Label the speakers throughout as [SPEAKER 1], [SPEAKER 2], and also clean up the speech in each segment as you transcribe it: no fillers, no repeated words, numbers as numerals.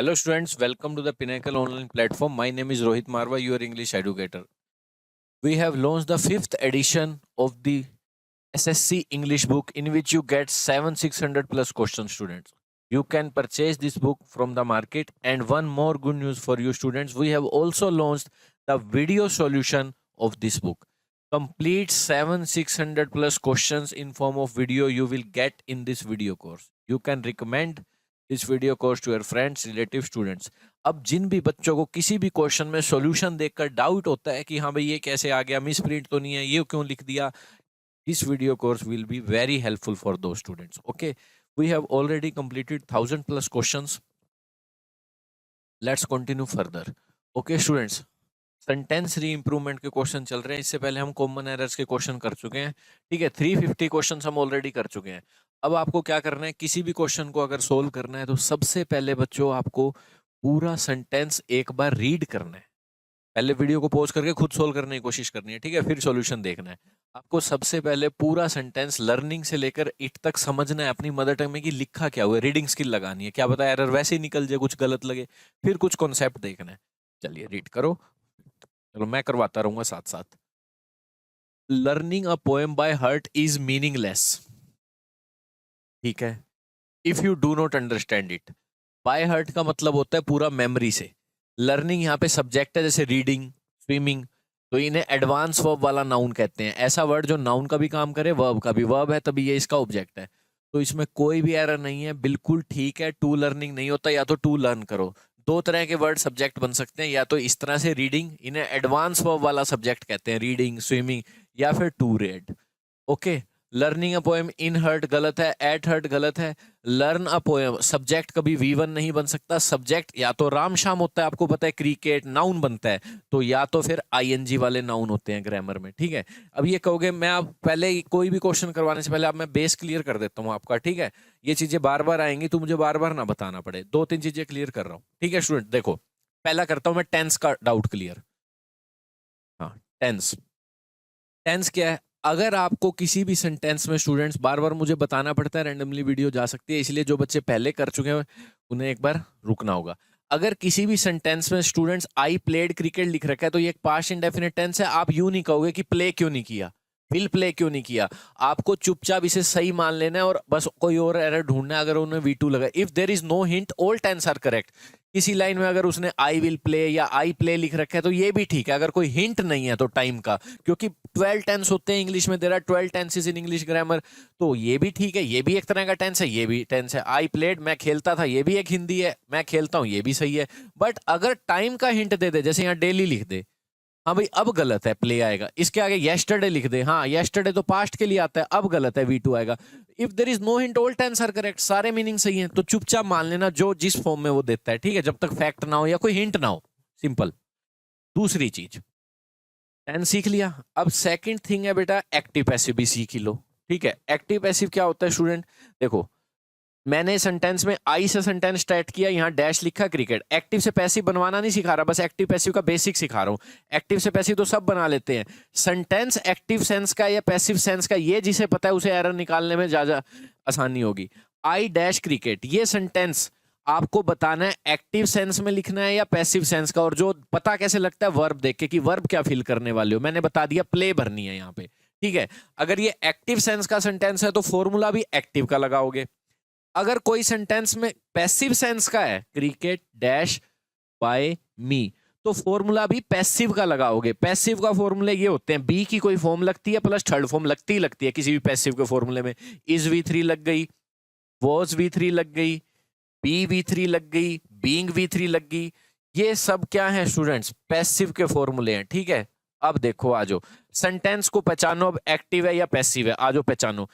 [SPEAKER 1] Hello students, welcome to the Pinnacle online platform. My name is Rohit Marwa, your English educator. We have launched the 5th edition of the SSC English book in which you get 600 plus questions students. You can purchase this book from the market, and one more good news for you students, we have also launched the video solution of this book. Complete 600 plus questions in form of video you will get in this video course. You can recommend इस video course to your friends relative students. अब जिन भी बच्चों को किसी भी question में solution देखकर डाउट होता है कि हाँ भाई ये कैसे आ गया, मिस प्रिंट तो नहीं है, ये क्यों लिख दिया, this video course will be very helpful for those students. Okay, we have already completed 1000 plus questions. Let's continue further. Okay students, sentence री इम्प्रूवमेंट के क्वेश्चन चल रहे हैं. इससे पहले हम कॉमन एरर्स के क्वेश्चन कर चुके हैं. ठीक है, 350 क्वेश्चन हम ऑलरेडी कर चुके हैं. अब आपको क्या करना है, किसी भी क्वेश्चन को अगर सोल्व करना है तो सबसे पहले बच्चों आपको पूरा सेंटेंस एक बार रीड करना है. पहले वीडियो को पॉज करके खुद सोल्व करने की कोशिश करनी है. ठीक है, फिर सॉल्यूशन देखना है. आपको सबसे पहले पूरा सेंटेंस लर्निंग से लेकर इट तक समझना है अपनी मदर टंग में कि लिखा क्या हुआ है. रीडिंग स्किल लगानी है. क्या पता एरर वैसे ही निकल जाए, कुछ गलत लगे. फिर कुछ कॉन्सेप्ट देखना है. चलिए रीड करो. चलो मैं करवाता रहूंगा साथ साथ. Learning a poem by heart is meaningless. ठीक है, if you do not understand it. By heart का मतलब होता है पूरा मेमोरी से. लर्निंग यहाँ पे सब्जेक्ट है, जैसे रीडिंग, स्विमिंग, तो इन्हें एडवांस वर्ब वाला नाउन कहते हैं. ऐसा वर्ड जो नाउन का भी काम करे, वर्ब का भी. वर्ब है तभी ये इसका ऑब्जेक्ट है. तो इसमें कोई भी एरर नहीं है, बिल्कुल ठीक है. टू लर्निंग नहीं होता, या तो टू लर्न करो. दो तरह के वर्ड सब्जेक्ट बन सकते हैं, या तो इस तरह से रीडिंग, इन्हें एडवांस वर्ब वाला सब्जेक्ट कहते हैं, रीडिंग, स्विमिंग, या फिर to read. Okay, learning a poem in heart गलत है, एट हर्ट गलत है. लर्न अ पोएम सब्जेक्ट कभी V1 नहीं बन सकता. सब्जेक्ट या तो राम शाम होता है, आपको पता है, क्रिकेट नाउन बनता है, तो या तो फिर ING वाले नाउन होते हैं ग्रामर में. ठीक है, अब ये कहोगे मैं आप पहले कोई भी क्वेश्चन करवाने से पहले आप मैं बेस क्लियर कर देता हूँ आपका. ठीक है, ये चीजें बार बार आएंगी तो मुझे बार बार ना बताना पड़े. दो तीन चीजें क्लियर कर रहा हूँ. ठीक है स्टूडेंट, देखो पहला करता हूँ मैं टेंस का डाउट क्लियर. हाँ, टेंस. टेंस क्या है? अगर आपको किसी भी सेंटेंस में स्टूडेंट्स बार बार मुझे बताना पड़ता है, रैंडमली वीडियो जा सकती है, इसलिए जो बच्चे पहले कर चुके हैं उन्हें एक बार रुकना होगा. अगर किसी भी सेंटेंस में स्टूडेंट्स आई प्लेड क्रिकेट लिख रखा है तो ये एक पास्ट इंडेफिनिट टेंस है. आप यूं नहीं कहोगे कि प्ले क्यों नहीं किया, विल प्ले क्यों नहीं किया. आपको चुपचाप इसे सही मान लेना है और बस कोई और एरर ढूंढना है. अगर उन्हें V2 लगा, if there is no hint all tense are correct. किसी लाइन में अगर उसने आई विल प्ले या आई प्ले लिख रखा है तो ये भी ठीक है, अगर कोई हिंट नहीं है तो टाइम का, क्योंकि 12 टेंस होते हैं इंग्लिश में. There are 12 tenses in English grammar, तो ये भी ठीक है. ये भी एक तरह का टेंस है, ये भी टेंस है. आई प्लेड, मैं खेलता था, ये भी एक हिंदी है. मैं खेलता हूं, ये भी सही है. बट अगर टाइम का हिंट दे दे, जैसे यहाँ डेली लिख दे, हाँ भाई अब गलत है, प्ले आएगा. इसके आगे येस्टरडे लिख दे, हाँ येस्टरडे तो पास्ट के लिए आता है, अब गलत है, V2 आएगा. If there is no hint all tense are correct, सारे मीनिंग सही हैं, तो चुपचाप मान लेना जो जिस फॉर्म में वो देता है. ठीक है, जब तक फैक्ट ना हो या कोई हिंट ना हो. सिंपल. दूसरी चीज, टेंस सीख लिया. अब सेकंड थिंग है बेटा, एक्टिव पैसिव भी सीख ही लो. ठीक है, एक्टिव पैसिव क्या होता है स्टूडेंट? देखो मैंने सेंटेंस में आई से सेंटेंस स्टार्ट किया, यहाँ डैश लिखा क्रिकेट. एक्टिव से पैसिव बनवाना नहीं सिखा रहा, बस एक्टिव पैसिव का बेसिक सिखा रहा हूँ. एक्टिव से पैसिव तो सब बना लेते हैं. सेंटेंस एक्टिव सेंस का या पैसिव सेंस का, ये जिसे पता है उसे एरर निकालने में ज्यादा आसानी होगी. आई डैश क्रिकेट, ये सेंटेंस आपको बताना है एक्टिव सेंस में लिखना है या पैसिव सेंस का. और जो पता कैसे लगता है, वर्ब देख के कि वर्ब क्या फिल करने वाले हो. मैंने बता दिया प्ले भरनी है यहाँ पे. ठीक है, अगर ये एक्टिव सेंस का सेंटेंस है तो फॉर्मूला भी एक्टिव का लगाओगे. अगर कोई सेंटेंस में पैसिव सेंस का है, क्रिकेट डैश बाय मी, तो फॉर्मूला भी पैसिव का लगाओगे. पैसिव का फॉर्मूले ये होते हैं, बी की कोई फॉर्म लगती है प्लस थर्ड फॉर्म लगती है किसी भी पैसिव के फॉर्मूले में. इज V3 लग गई, वॉज V3 लग गई, बी V3 लग गई, बीइंग V3 लग गई. ये सब क्या है स्टूडेंट्स? पैसिव के फॉर्मूले हैं. ठीक है, अब देखो आ जाओ सेंटेंस को पहचानो, अब एक्टिव है या पैसिव है. आ जाओ पहचानो.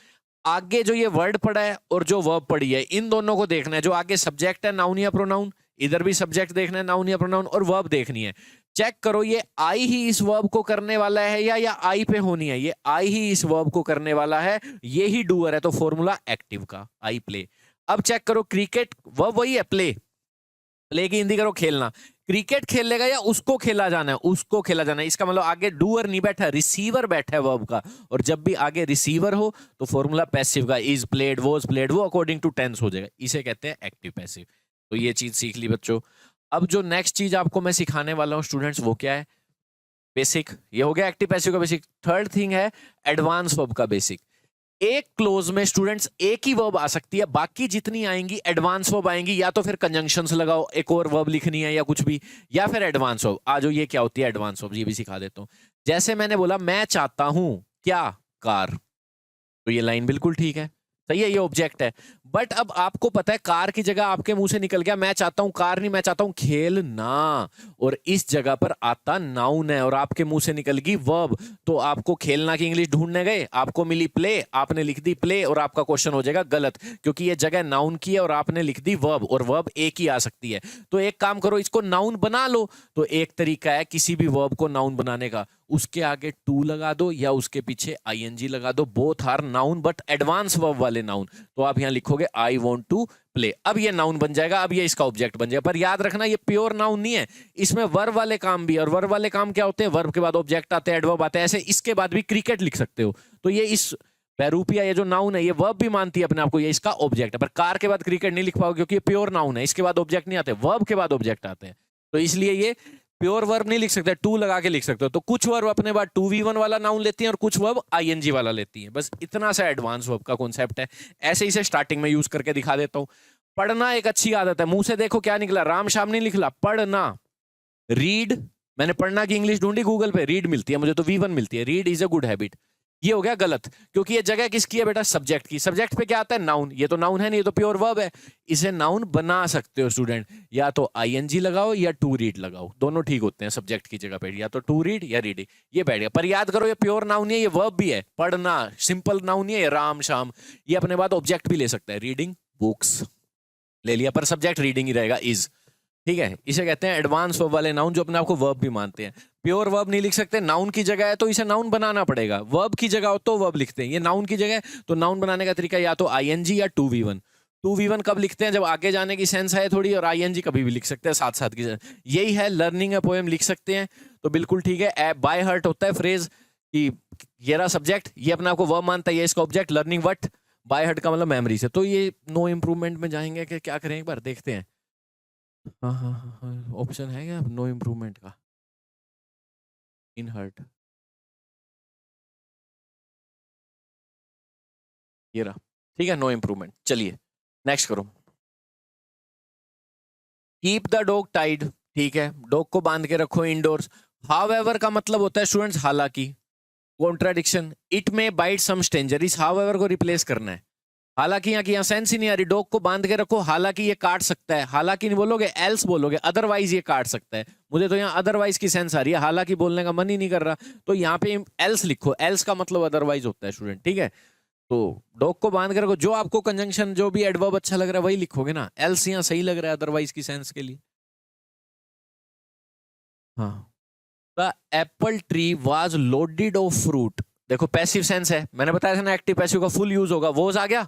[SPEAKER 1] आगे जो ये वर्ड पड़ा है और जो वर्ब पड़ी है, इन दोनों को देखना है. जो आगे सब्जेक्ट है, नाउन या प्रोनाउन, इधर भी सब्जेक्ट देखना है, नाउन या प्रोनाउन, और वर्ब देखनी है. चेक करो ये आई ही इस वर्ब को करने वाला है या आई पे होनी है. ये आई ही इस वर्ब को करने वाला है, ये ही डूअर है, तो फॉर्मूला एक्टिव का, आई प्ले. अब चेक करो क्रिकेट, वर्ब वही है, प्ले. प्ले की हिंदी करो खेलना. क्रिकेट खेलेगा या उसको खेला जाना है? उसको खेला जाना है. इसका मतलब आगे डूअर नहीं बैठा, रिसीवर बैठा है वर्ब का. और जब भी आगे रिसीवर हो तो फॉर्मूला पैसिव का, इज प्लेड, वॉज प्लेड, वो अकॉर्डिंग टू टेंस हो जाएगा. इसे कहते हैं एक्टिव पैसिव. तो ये चीज सीख ली बच्चों। अब जो नेक्स्ट चीज आपको मैं सिखाने वाला हूँ स्टूडेंट्स, वो क्या है? बेसिक। ये हो गया एक्टिव पैसिव का बेसिक। थर्ड थिंग है एडवांस वर्ब का बेसिक। एक क्लोज में स्टूडेंट्स एक ही वर्ब आ सकती है, बाकी जितनी आएंगी एडवांस वर्ब आएंगी, या तो फिर कंजंक्शंस लगाओ, एक और वर्ब लिखनी है या कुछ भी, या फिर एडवांस वर्ब। आ जाओ, ये क्या होती है एडवांस वर्ब, ये भी सिखा देता हूं। जैसे मैंने बोला मैं चाहता हूं क्या, कार, तो ये लाइन बिल्कुल ठीक है, सही है, ये ऑब्जेक्ट है। बट अब आपको पता है कार की जगह आपके मुंह से निकल गया मैं चाहता हूं कार, नहीं मैं चाहता हूं खेलना, और इस जगह पर आता नाउन है और आपके मुंह से निकल गई वर्ब। तो आपको खेलना की इंग्लिश ढूंढने गए, आपको मिली प्ले, आपने लिख दी प्ले, और आपका क्वेश्चन हो जाएगा गलत, क्योंकि ये जगह नाउन की है और आपने लिख दी वर्ब, और वर्ब एक ही आ सकती है। तो एक काम करो, इसको नाउन बना लो। तो एक तरीका है किसी भी वर्ब को नाउन बनाने का, उसके आगे टू लगा दो या उसके पीछे आईएनजी लगा दो, both are noun but advance verb वाले नाउन। तो आप यहां लिखोगे आई वांट टू प्ले, अब ये नाउन बन जाएगा, अब ये इसका ऑब्जेक्ट बन जाएगा। पर याद रखना ये प्योर नाउन नहीं है, इसमें वर्ब वाले काम भी है, और वर्ब वाले काम क्या होते हैं? वर्ब के बाद ऑब्जेक्ट आते हैं, एडवर्ब आते हैं, ऐसे इसके बाद भी क्रिकेट लिख सकते हो। तो ये इस पैरूपिया, ये जो नाउन है, ये वर्ब भी मानती है अपने आप को, ये इसका ऑब्जेक्ट है। पर कार के बाद क्रिकेट नहीं लिख पाओगे क्योंकि ये प्योर नाउन है, इसके बाद ऑब्जेक्ट नहीं आते, वर्ब के बाद ऑब्जेक्ट आते हैं। तो इसलिए ये प्योर वर्ब नहीं लिख सकते, टू लगा के लिख सकते हो। तो कुछ वर्ब अपने बाद 2v1 वाला नाउन लेती हैं और कुछ वर्ब आईएनजी वाला लेती हैं। बस इतना सा एडवांस वर्ब का कॉन्सेप्ट है। ऐसे इसे स्टार्टिंग में यूज करके दिखा देता हूं। पढ़ना एक अच्छी आदत है, मुंह से देखो क्या निकला, राम शाम नहीं निकला, पढ़ना। रीड, मैंने पढ़ना की इंग्लिश ढूंढी गूगल पे, रीड मिलती है मुझे, तो V1 मिलती है। Read is a good habit, ये हो गया गलत, क्योंकि ये जगह किसकी है बेटा? सब्जेक्ट की। सब्जेक्ट पे क्या आता है? नाउन। ये तो नाउन है नहीं, ये तो प्योर वर्ब है। इसे नाउन बना सकते हो स्टूडेंट, या तो आईएनजी लगाओ या टू रीड लगाओ, दोनों ठीक होते हैं सब्जेक्ट की जगह पे, या तो टू रीड या रीडिंग, ये बैठ गया। पर याद करो ये प्योर नाउन है, ये वर्ब भी है। पढ़ना सिंपल नाउन नहीं है, राम शाम, ये अपने बाद ऑब्जेक्ट भी ले सकता है। रीडिंग बुक्स ले लिया, पर सब्जेक्ट रीडिंग ही रहेगा, इज। ठीक है, इसे कहते हैं एडवांस वर्ब वाले नाउन, जो अपने आप को वर्ब भी मानते हैं। प्योर वर्ब नहीं लिख सकते, नाउन की जगह है तो इसे नाउन बनाना पड़ेगा। वर्ब की जगह हो तो वर्ब लिखते हैं, ये नाउन की जगह है तो नाउन बनाने का तरीका या तो आईएनजी या 2v1। 2v1 कब लिखते हैं? जब आगे जाने की सेंस है थोड़ी, और आईएनजी कभी भी लिख सकते हैं साथ साथ की सेंस। यही है लर्निंग अ पोएम लिख सकते हैं, तो बिल्कुल ठीक है। बाय हार्ट होता है फ्रेज कि ये रहा सब्जेक्ट, ये अपने आप को वर्ब मानता है, ये इसका object. Learning what, by heart का मतलब मेमोरी से। तो ये नो इम्प्रूवमेंट में जाएंगे कि क्या करें, एक बार देखते हैं। हाँ हाँ हाँ हाँ, ऑप्शन है क्या नो इम्प्रूवमेंट का? इन हर्ट, ये रहा, ठीक है, नो इम्प्रूवमेंट। चलिए नेक्स्ट करो। कीप द डॉग टाइड, ठीक है, डॉग को बांध के रखो इंडोर्स। हाउएवर का मतलब होता है स्टूडेंट्स हालांकि, कॉन्ट्राडिक्शन। इट में बाइट सम स्ट्रेंजर, इस हाउएवर को रिप्लेस करना है। हालांकि यहाँ की यहाँ सेंस ही नहीं आ रही, डॉग को बांध के रखो, हालांकि ये काट सकता है, हालांकि नहीं बोलोगे एल्स बोलोगे, अदरवाइज ये काट सकता है। मुझे तो यहाँ अदरवाइज की सेंस आ रही है, हालांकि बोलने का मन ही नहीं कर रहा, तो यहाँ पे एल्स लिखो। एल्स का मतलब अदरवाइज होता है स्टूडेंट, ठीक है। तो डॉग को बांध के रखो, जो आपको कंजंक्शन जो भी एडवर्ब अच्छा लग रहा है वही लिखोगे ना, एल्स यहाँ सही लग रहा है अदरवाइज की सेंस के लिए। हाँ, the Apple tree was loaded of fruit, देखो पैसिव सेंस है, मैंने बताया था ना एक्टिव पैसिव का फुल यूज होगा। वोज आ गया,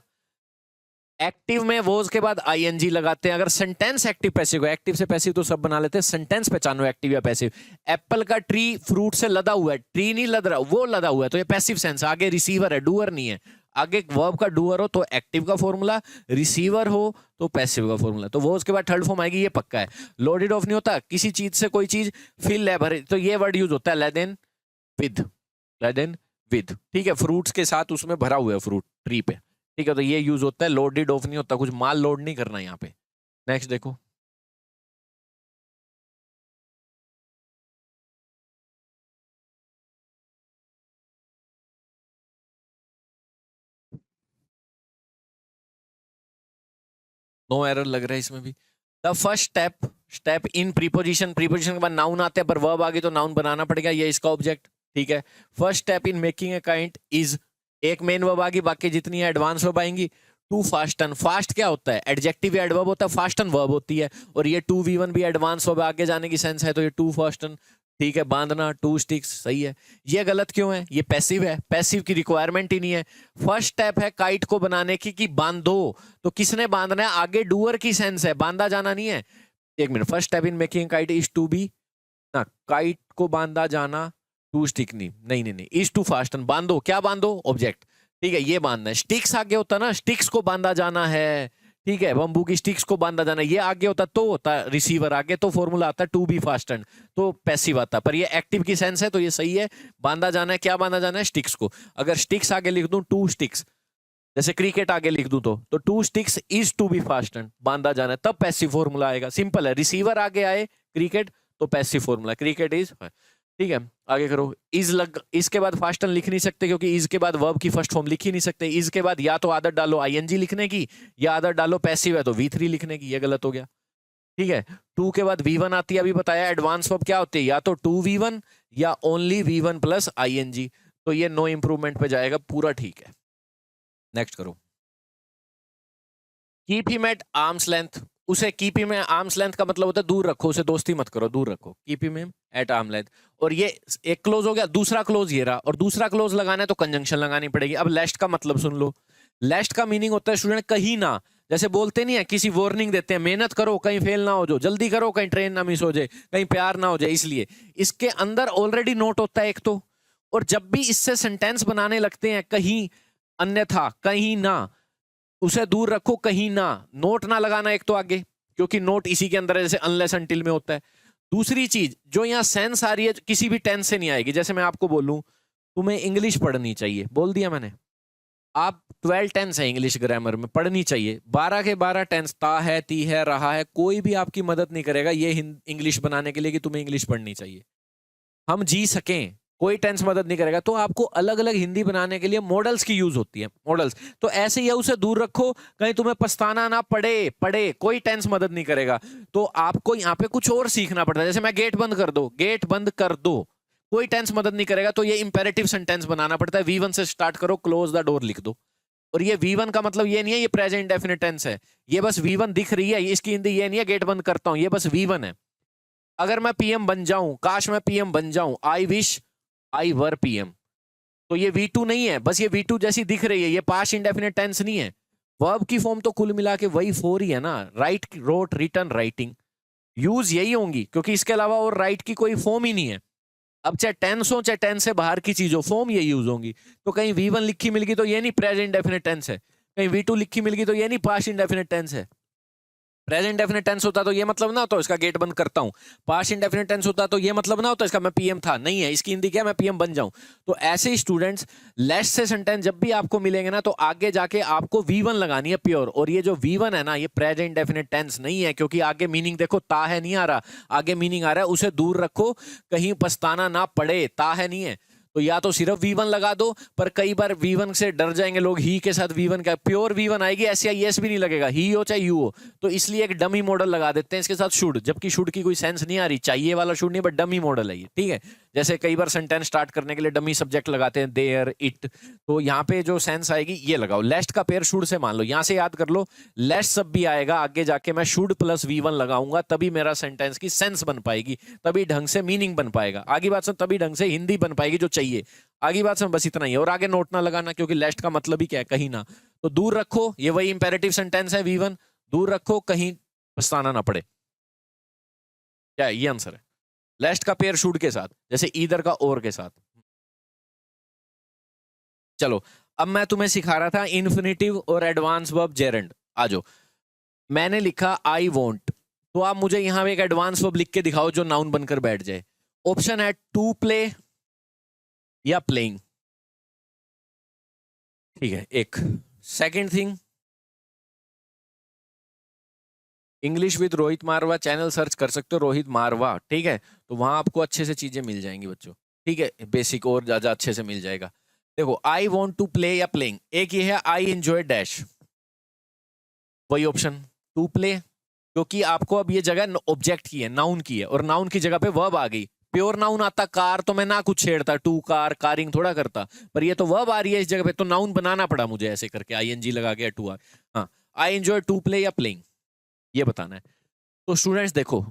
[SPEAKER 1] एक्टिव में वोज के बाद आईएनजी लगाते हैं। अगर सेंटेंस एक्टिव पैसिव है, एक्टिव से पैसिव तो सब बना लेते हैं, सेंटेंस पहचानो एक्टिव या पैसिव। एप्पल का ट्री फ्रूट से लदा हुआ है, ट्री नहीं लद रहा, वो लदा हुआ है, तो ये पैसिव सेंस। आगे रिसीवर है, डूअर नहीं है। आगे वर्ब का डूअर हो तो एक्टिव का फॉर्मूला, रिसीवर हो तो पैसिव का फॉर्मूला। तो वो उसके बाद थर्ड फॉर्म आएगी, ये पक्का है। लोडेड ऑफ नहीं होता, किसी चीज से कोई चीज फिल है भरे, तो ये वर्ड यूज होता है लेदेन विद, लेदेन विद, ठीक है। फ्रूट्स के साथ उसमें भरा हुआ है फ्रूट ट्री पे, ठीक है, तो ये यूज होता है। लोडेड ऑफ नहीं होता, कुछ माल लोड नहीं करना यहाँ पे। नेक्स्ट देखो, नो एरर लग रहा है इसमें भी। The first step, step in preposition, preposition के बाद नाउन आते हैं, पर वर्ब आगे तो नाउन बनाना पड़ेगा, ये इसका ऑब्जेक्ट, ठीक है। First step in making a kind is, एक मेन वर्ब आगी, बाकी जितनी एडवांस वर्ब आएंगी। टू फास्टन, फास्ट क्या होता है? एडजेक्टिव या एडवर्ब होता है, फास्टन वर्ब होती है, और ये 2v1 भी एडवांस वर्ब आगे जाने की सेंस है, तो ये टू फास्टन, ठीक है। बांधना, टू स्टिक्स, सही है। ये गलत क्यों है? ये पैसिव है, पैसिव की रिक्वायरमेंट ही नहीं है। फर्स्ट स्टेप है काइट को बनाने की कि बांधो, तो किसने बांधना है? आगे डूअर की सेंस है, बांधा जाना नहीं है। एक minute, first step in making kite is to be ना, काइट को बांधा जाना, टू स्टिक नहीं, नहीं नहीं नहीं, इज टू फास्टन, बांधो, क्या बांधो? ऑब्जेक्ट, ठीक है, ये बांधना है। स्टिक्स आगे होता ना, स्टिक्स को बांधा जाना है, ठीक है, बम्बू की स्टिक्स को बांधा जाना, ये आगे होता तो होता रिसीवर आगे, तो फॉर्मूला आता टू बी फास्टन, तो पैसिव आता। पर ये एक्टिव की सेंस है तो ये सही है। बांधा जाना है, क्या बांधा जाना है? स्टिक्स को। अगर स्टिक्स आगे लिख दूं, टू स्टिक्स, जैसे क्रिकेट आगे लिख दूं तो two sticks is to be fasten, बांधा जाना है, तब पैसिव फॉर्मूला आएगा। सिंपल है, रिसीवर आगे आए क्रिकेट तो पैसिव फॉर्मूला, क्रिकेट इज। ठीक है, आगे करो। इज लग, इसके बाद फास्टन लिख नहीं सकते क्योंकि इज के बाद वर्ब की फर्स्ट फॉर्म लिख ही नहीं सकते। इज के बाद या तो आदत डालो आईएनजी लिखने की, या आदत डालो पैसिव है तो V3 लिखने की, ये गलत हो गया। ठीक है, टू के बाद V1 आती है, अभी बताया। एडवांस वर्ब क्या होती है? या तो 2V1 या ओनली V1 प्लस ING, तो ये नो इंप्रूवमेंट पे जाएगा, पूरा ठीक है। नेक्स्ट करो। Keep him at arms length, उसे कीप हिम आर्म्स लेंथ का मतलब होता है दूर रखो, उसे दोस्ती मत करो, दूर रखो। Keep him at arm length, और ये एक क्लोज हो गया। दूसरा क्लोज ये रहा, और दूसरा क्लोज लगाना है तो कंजंक्शन लगानी पड़ेगी। अब लेस्ट का मतलब सुन लो। लेस्ट का मीनिंग होता है स्टूडेंट कहीं ना, जैसे बोलते नहीं है, किसी वार्निंग देते हैं, मेहनत करो कहीं फेल ना हो जाओ, जल्दी करो कहीं ट्रेन ना मिस हो जाए, कहीं प्यार ना हो जाए। इसलिए इसके अंदर ऑलरेडी नोट होता है एक तो, और जब भी इससे सेंटेंस बनाने लगते हैं, कहीं अन्यथा, कहीं ना, उसे दूर रखो, कहीं ना, नोट ना लगाना एक तो आगे, क्योंकि नोट इसी के अंदर है, जैसे अनलेस अनटिल में होता है। दूसरी चीज जो यहाँ सेंस आ रही है किसी भी टेंस से नहीं आएगी। जैसे मैं आपको बोलूं तुम्हें इंग्लिश पढ़नी चाहिए, बोल दिया मैंने, आप 12 टेंस है इंग्लिश ग्रामर में, पढ़नी चाहिए। 12 के 12 टेंस, ता है, ती है, रहा है, कोई भी आपकी मदद नहीं करेगा ये इंग्लिश बनाने के लिए कि तुम्हें इंग्लिश पढ़नी चाहिए। हम जी सकें, कोई टेंस मदद नहीं करेगा। तो आपको अलग अलग हिंदी बनाने के लिए मॉडल्स की यूज होती है, मॉडल्स। तो ऐसे ही उसे दूर रखो, कहीं तुम्हें पछताना ना पड़े, कोई टेंस मदद नहीं करेगा। तो आपको यहाँ पे कुछ और सीखना पड़ता है। जैसे मैं गेट बंद कर दो, गेट बंद कर दो, कोई टेंस मदद नहीं करेगा, तो ये इंपेरेटिव सेंटेंस बनाना पड़ता है। V1 से स्टार्ट करो, क्लोज द डोर लिख दो। और ये V1 का मतलब ये नहीं है ये प्रेजेंट डेफिनेट टेंस है, ये बस V1 दिख रही है, इसकी हिंदी ये नहीं है गेट बंद करता हूं, ये बस V1 है। अगर मैं PM बन जाऊं, काश मैं PM बन जाऊं, I wish I were PM, तो ये V2 नहीं है, बस ये V2 जैसी दिख रही है, ये पास्ट इंडेफिनिट टेंस नहीं है। वर्ब की फॉर्म तो कुल मिला के वही 4 ही है ना, right, wrote, written, writing, use यही होंगी, क्योंकि इसके अलावा और राइट की कोई फॉर्म ही नहीं है। अब चाहे टेंस हो, चाहे टेंस से बाहर की चीज हो, फॉर्म ये यूज होंगी। तो कहीं V1 लिखी मिल गई तो ये नहीं प्रेजेंट इंडेफिनिट टेंस है, कहीं V2 लिखी मिल गई तो ये नहीं पास्ट इंडेफिनिट टेंस है। प्रेजेंट डेफिनेट टेंस होता तो ये मतलब ना होता इसका गेट बंद करता हूं, पास्ट इंडेफिनिट टेंस होता तो ये मतलब ना होता इसका मैं PM था, नहीं है, इसकी हिंदी क्या मैं PM बन जाऊं। तो ऐसे ही स्टूडेंट्स लेस से सेंटेंस जब भी आपको मिलेंगे ना, तो आगे जाके आपको V1 लगानी है प्योर। और ये जो V1 है ना, ये प्रेजेंट डेफिनेट टेंस नहीं है, क्योंकि आगे मीनिंग देखो, ता है नहीं आ रहा, आगे मीनिंग आ रहा है, उसे दूर रखो कहीं पछताना ना पड़े, ता है नहीं है। तो या तो सिर्फ V1 लगा दो, पर कई बार V1 से डर जाएंगे लोग, ही के साथ V1 का प्योर V1 आएगी, SIS भी नहीं लगेगा, ही हो चाहे यू हो। तो इसलिए एक डमी मॉडल लगा देते हैं इसके साथ शुड, जबकि शुड की कोई सेंस नहीं आ रही, चाहिए वाला शुड नहीं, बट डमी मॉडल है ये। ठीक है, जैसे कई बार सेंटेंस स्टार्ट करने के लिए डमी सब्जेक्ट लगाते हैं, देयर, इट, तो यहाँ पे जो सेंस आएगी ये लगाओ। लेस्ट का पेयर शुड से मान लो, यहां से याद कर लो, लेस्ट सब भी आएगा, आगे जाके मैं शुड प्लस V1 लगाऊंगा, तभी मेरा सेंटेंस की सेंस बन पाएगी, तभी ढंग से मीनिंग बन पाएगा, आगे बात सुन, तभी ढंग से हिंदी बन पाएगी जो चाहिए। आगे बात समझ, बस इतना ही है। और आगे नोट ना लगाना, क्योंकि लेस्ट का मतलब ही क्या है, कहीं ना। तो दूर रखो, ये वही इंपेरेटिव सेंटेंस है V1, दूर रखो कहीं पछताना ना पड़े, क्या है ये आंसर है। लेस्ट का पेयर शुड के साथ, जैसे ईदर का और के साथ। चलो, अब मैं तुम्हें सिखा रहा था इन्फिनिटिव और एडवांस वर्ब जेरेंड। आजो, मैंने लिखा आई वॉन्ट, तो आप मुझे यहां एक एडवांस वर्ब लिख के दिखाओ जो नाउन बनकर बैठ जाए। ऑप्शन है टू प्ले या प्लेइंग। ठीक है, एक second thing, English with Rohit Marwa channel search कर सकते हो, रोहित मारवा, ठीक है, तो वहां आपको अच्छे से चीजें मिल जाएंगी बच्चों। ठीक है, बेसिक और ज्यादा अच्छे से मिल जाएगा। देखो, आई वॉन्ट टू प्ले या प्लेइंग, एक ये है आई एंजॉय डैश, वही ऑप्शन टू प्ले, क्योंकि आपको अब ये जगह ऑब्जेक्ट की है, नाउन की है, और नाउन की जगह पे वर्ब आ गई। प्योर नाउन आता कार तो मैं ना कुछ छेड़ता, टू कार, कारिंग थोड़ा करता, पर ये तो वर्ब आ रही है इस जगह पे, तो नाउन बनाना पड़ा मुझे ऐसे करके, ING लगा के टू आर। हाँ, आई एंजॉय टू प्ले या प्लेइंग, ये बताना है। तो स्टूडेंट्स देखो,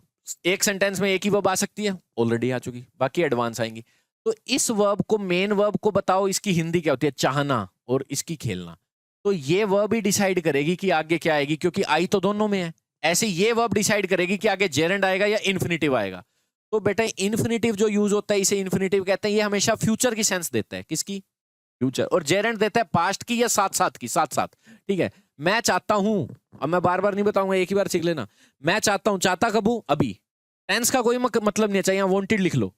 [SPEAKER 1] एक सेंटेंस में एक ही वर्ब आ सकती है, ऑलरेडी आ चुकी, बाकी एडवांस आएंगी। तो इस वर्ब को, मेन वर्ब को बताओ इसकी हिंदी क्या होती है, चाहना, और इसकी खेलना। तो ये वर्ब ही डिसाइड करेगी कि आगे क्या आएगी, क्योंकि आई तो दोनों में है। ऐसे ये वर्ब डिसाइड करेगी कि आगे जेरेंड आएगा या इन्फिनिटिव आएगा। तो बेटा इन्फिनिटिव जो यूज होता है, इसे इन्फिनिटिव कहते हैं, ये हमेशा फ्यूचर की सेंस देता है, किसकी, फ्यूचर, और जेरेंड देता है पास्ट की या साथ साथ की, साथ साथ। ठीक है, मैं चाहता हूं, अब मैं बार बार नहीं बताऊंगा, एक ही बार सीख लेना। मैं चाहता हूं, चाहता कब हूं? अभी। टेंस का कोई मतलब नहीं चाहिए, वांटेड लिख लो।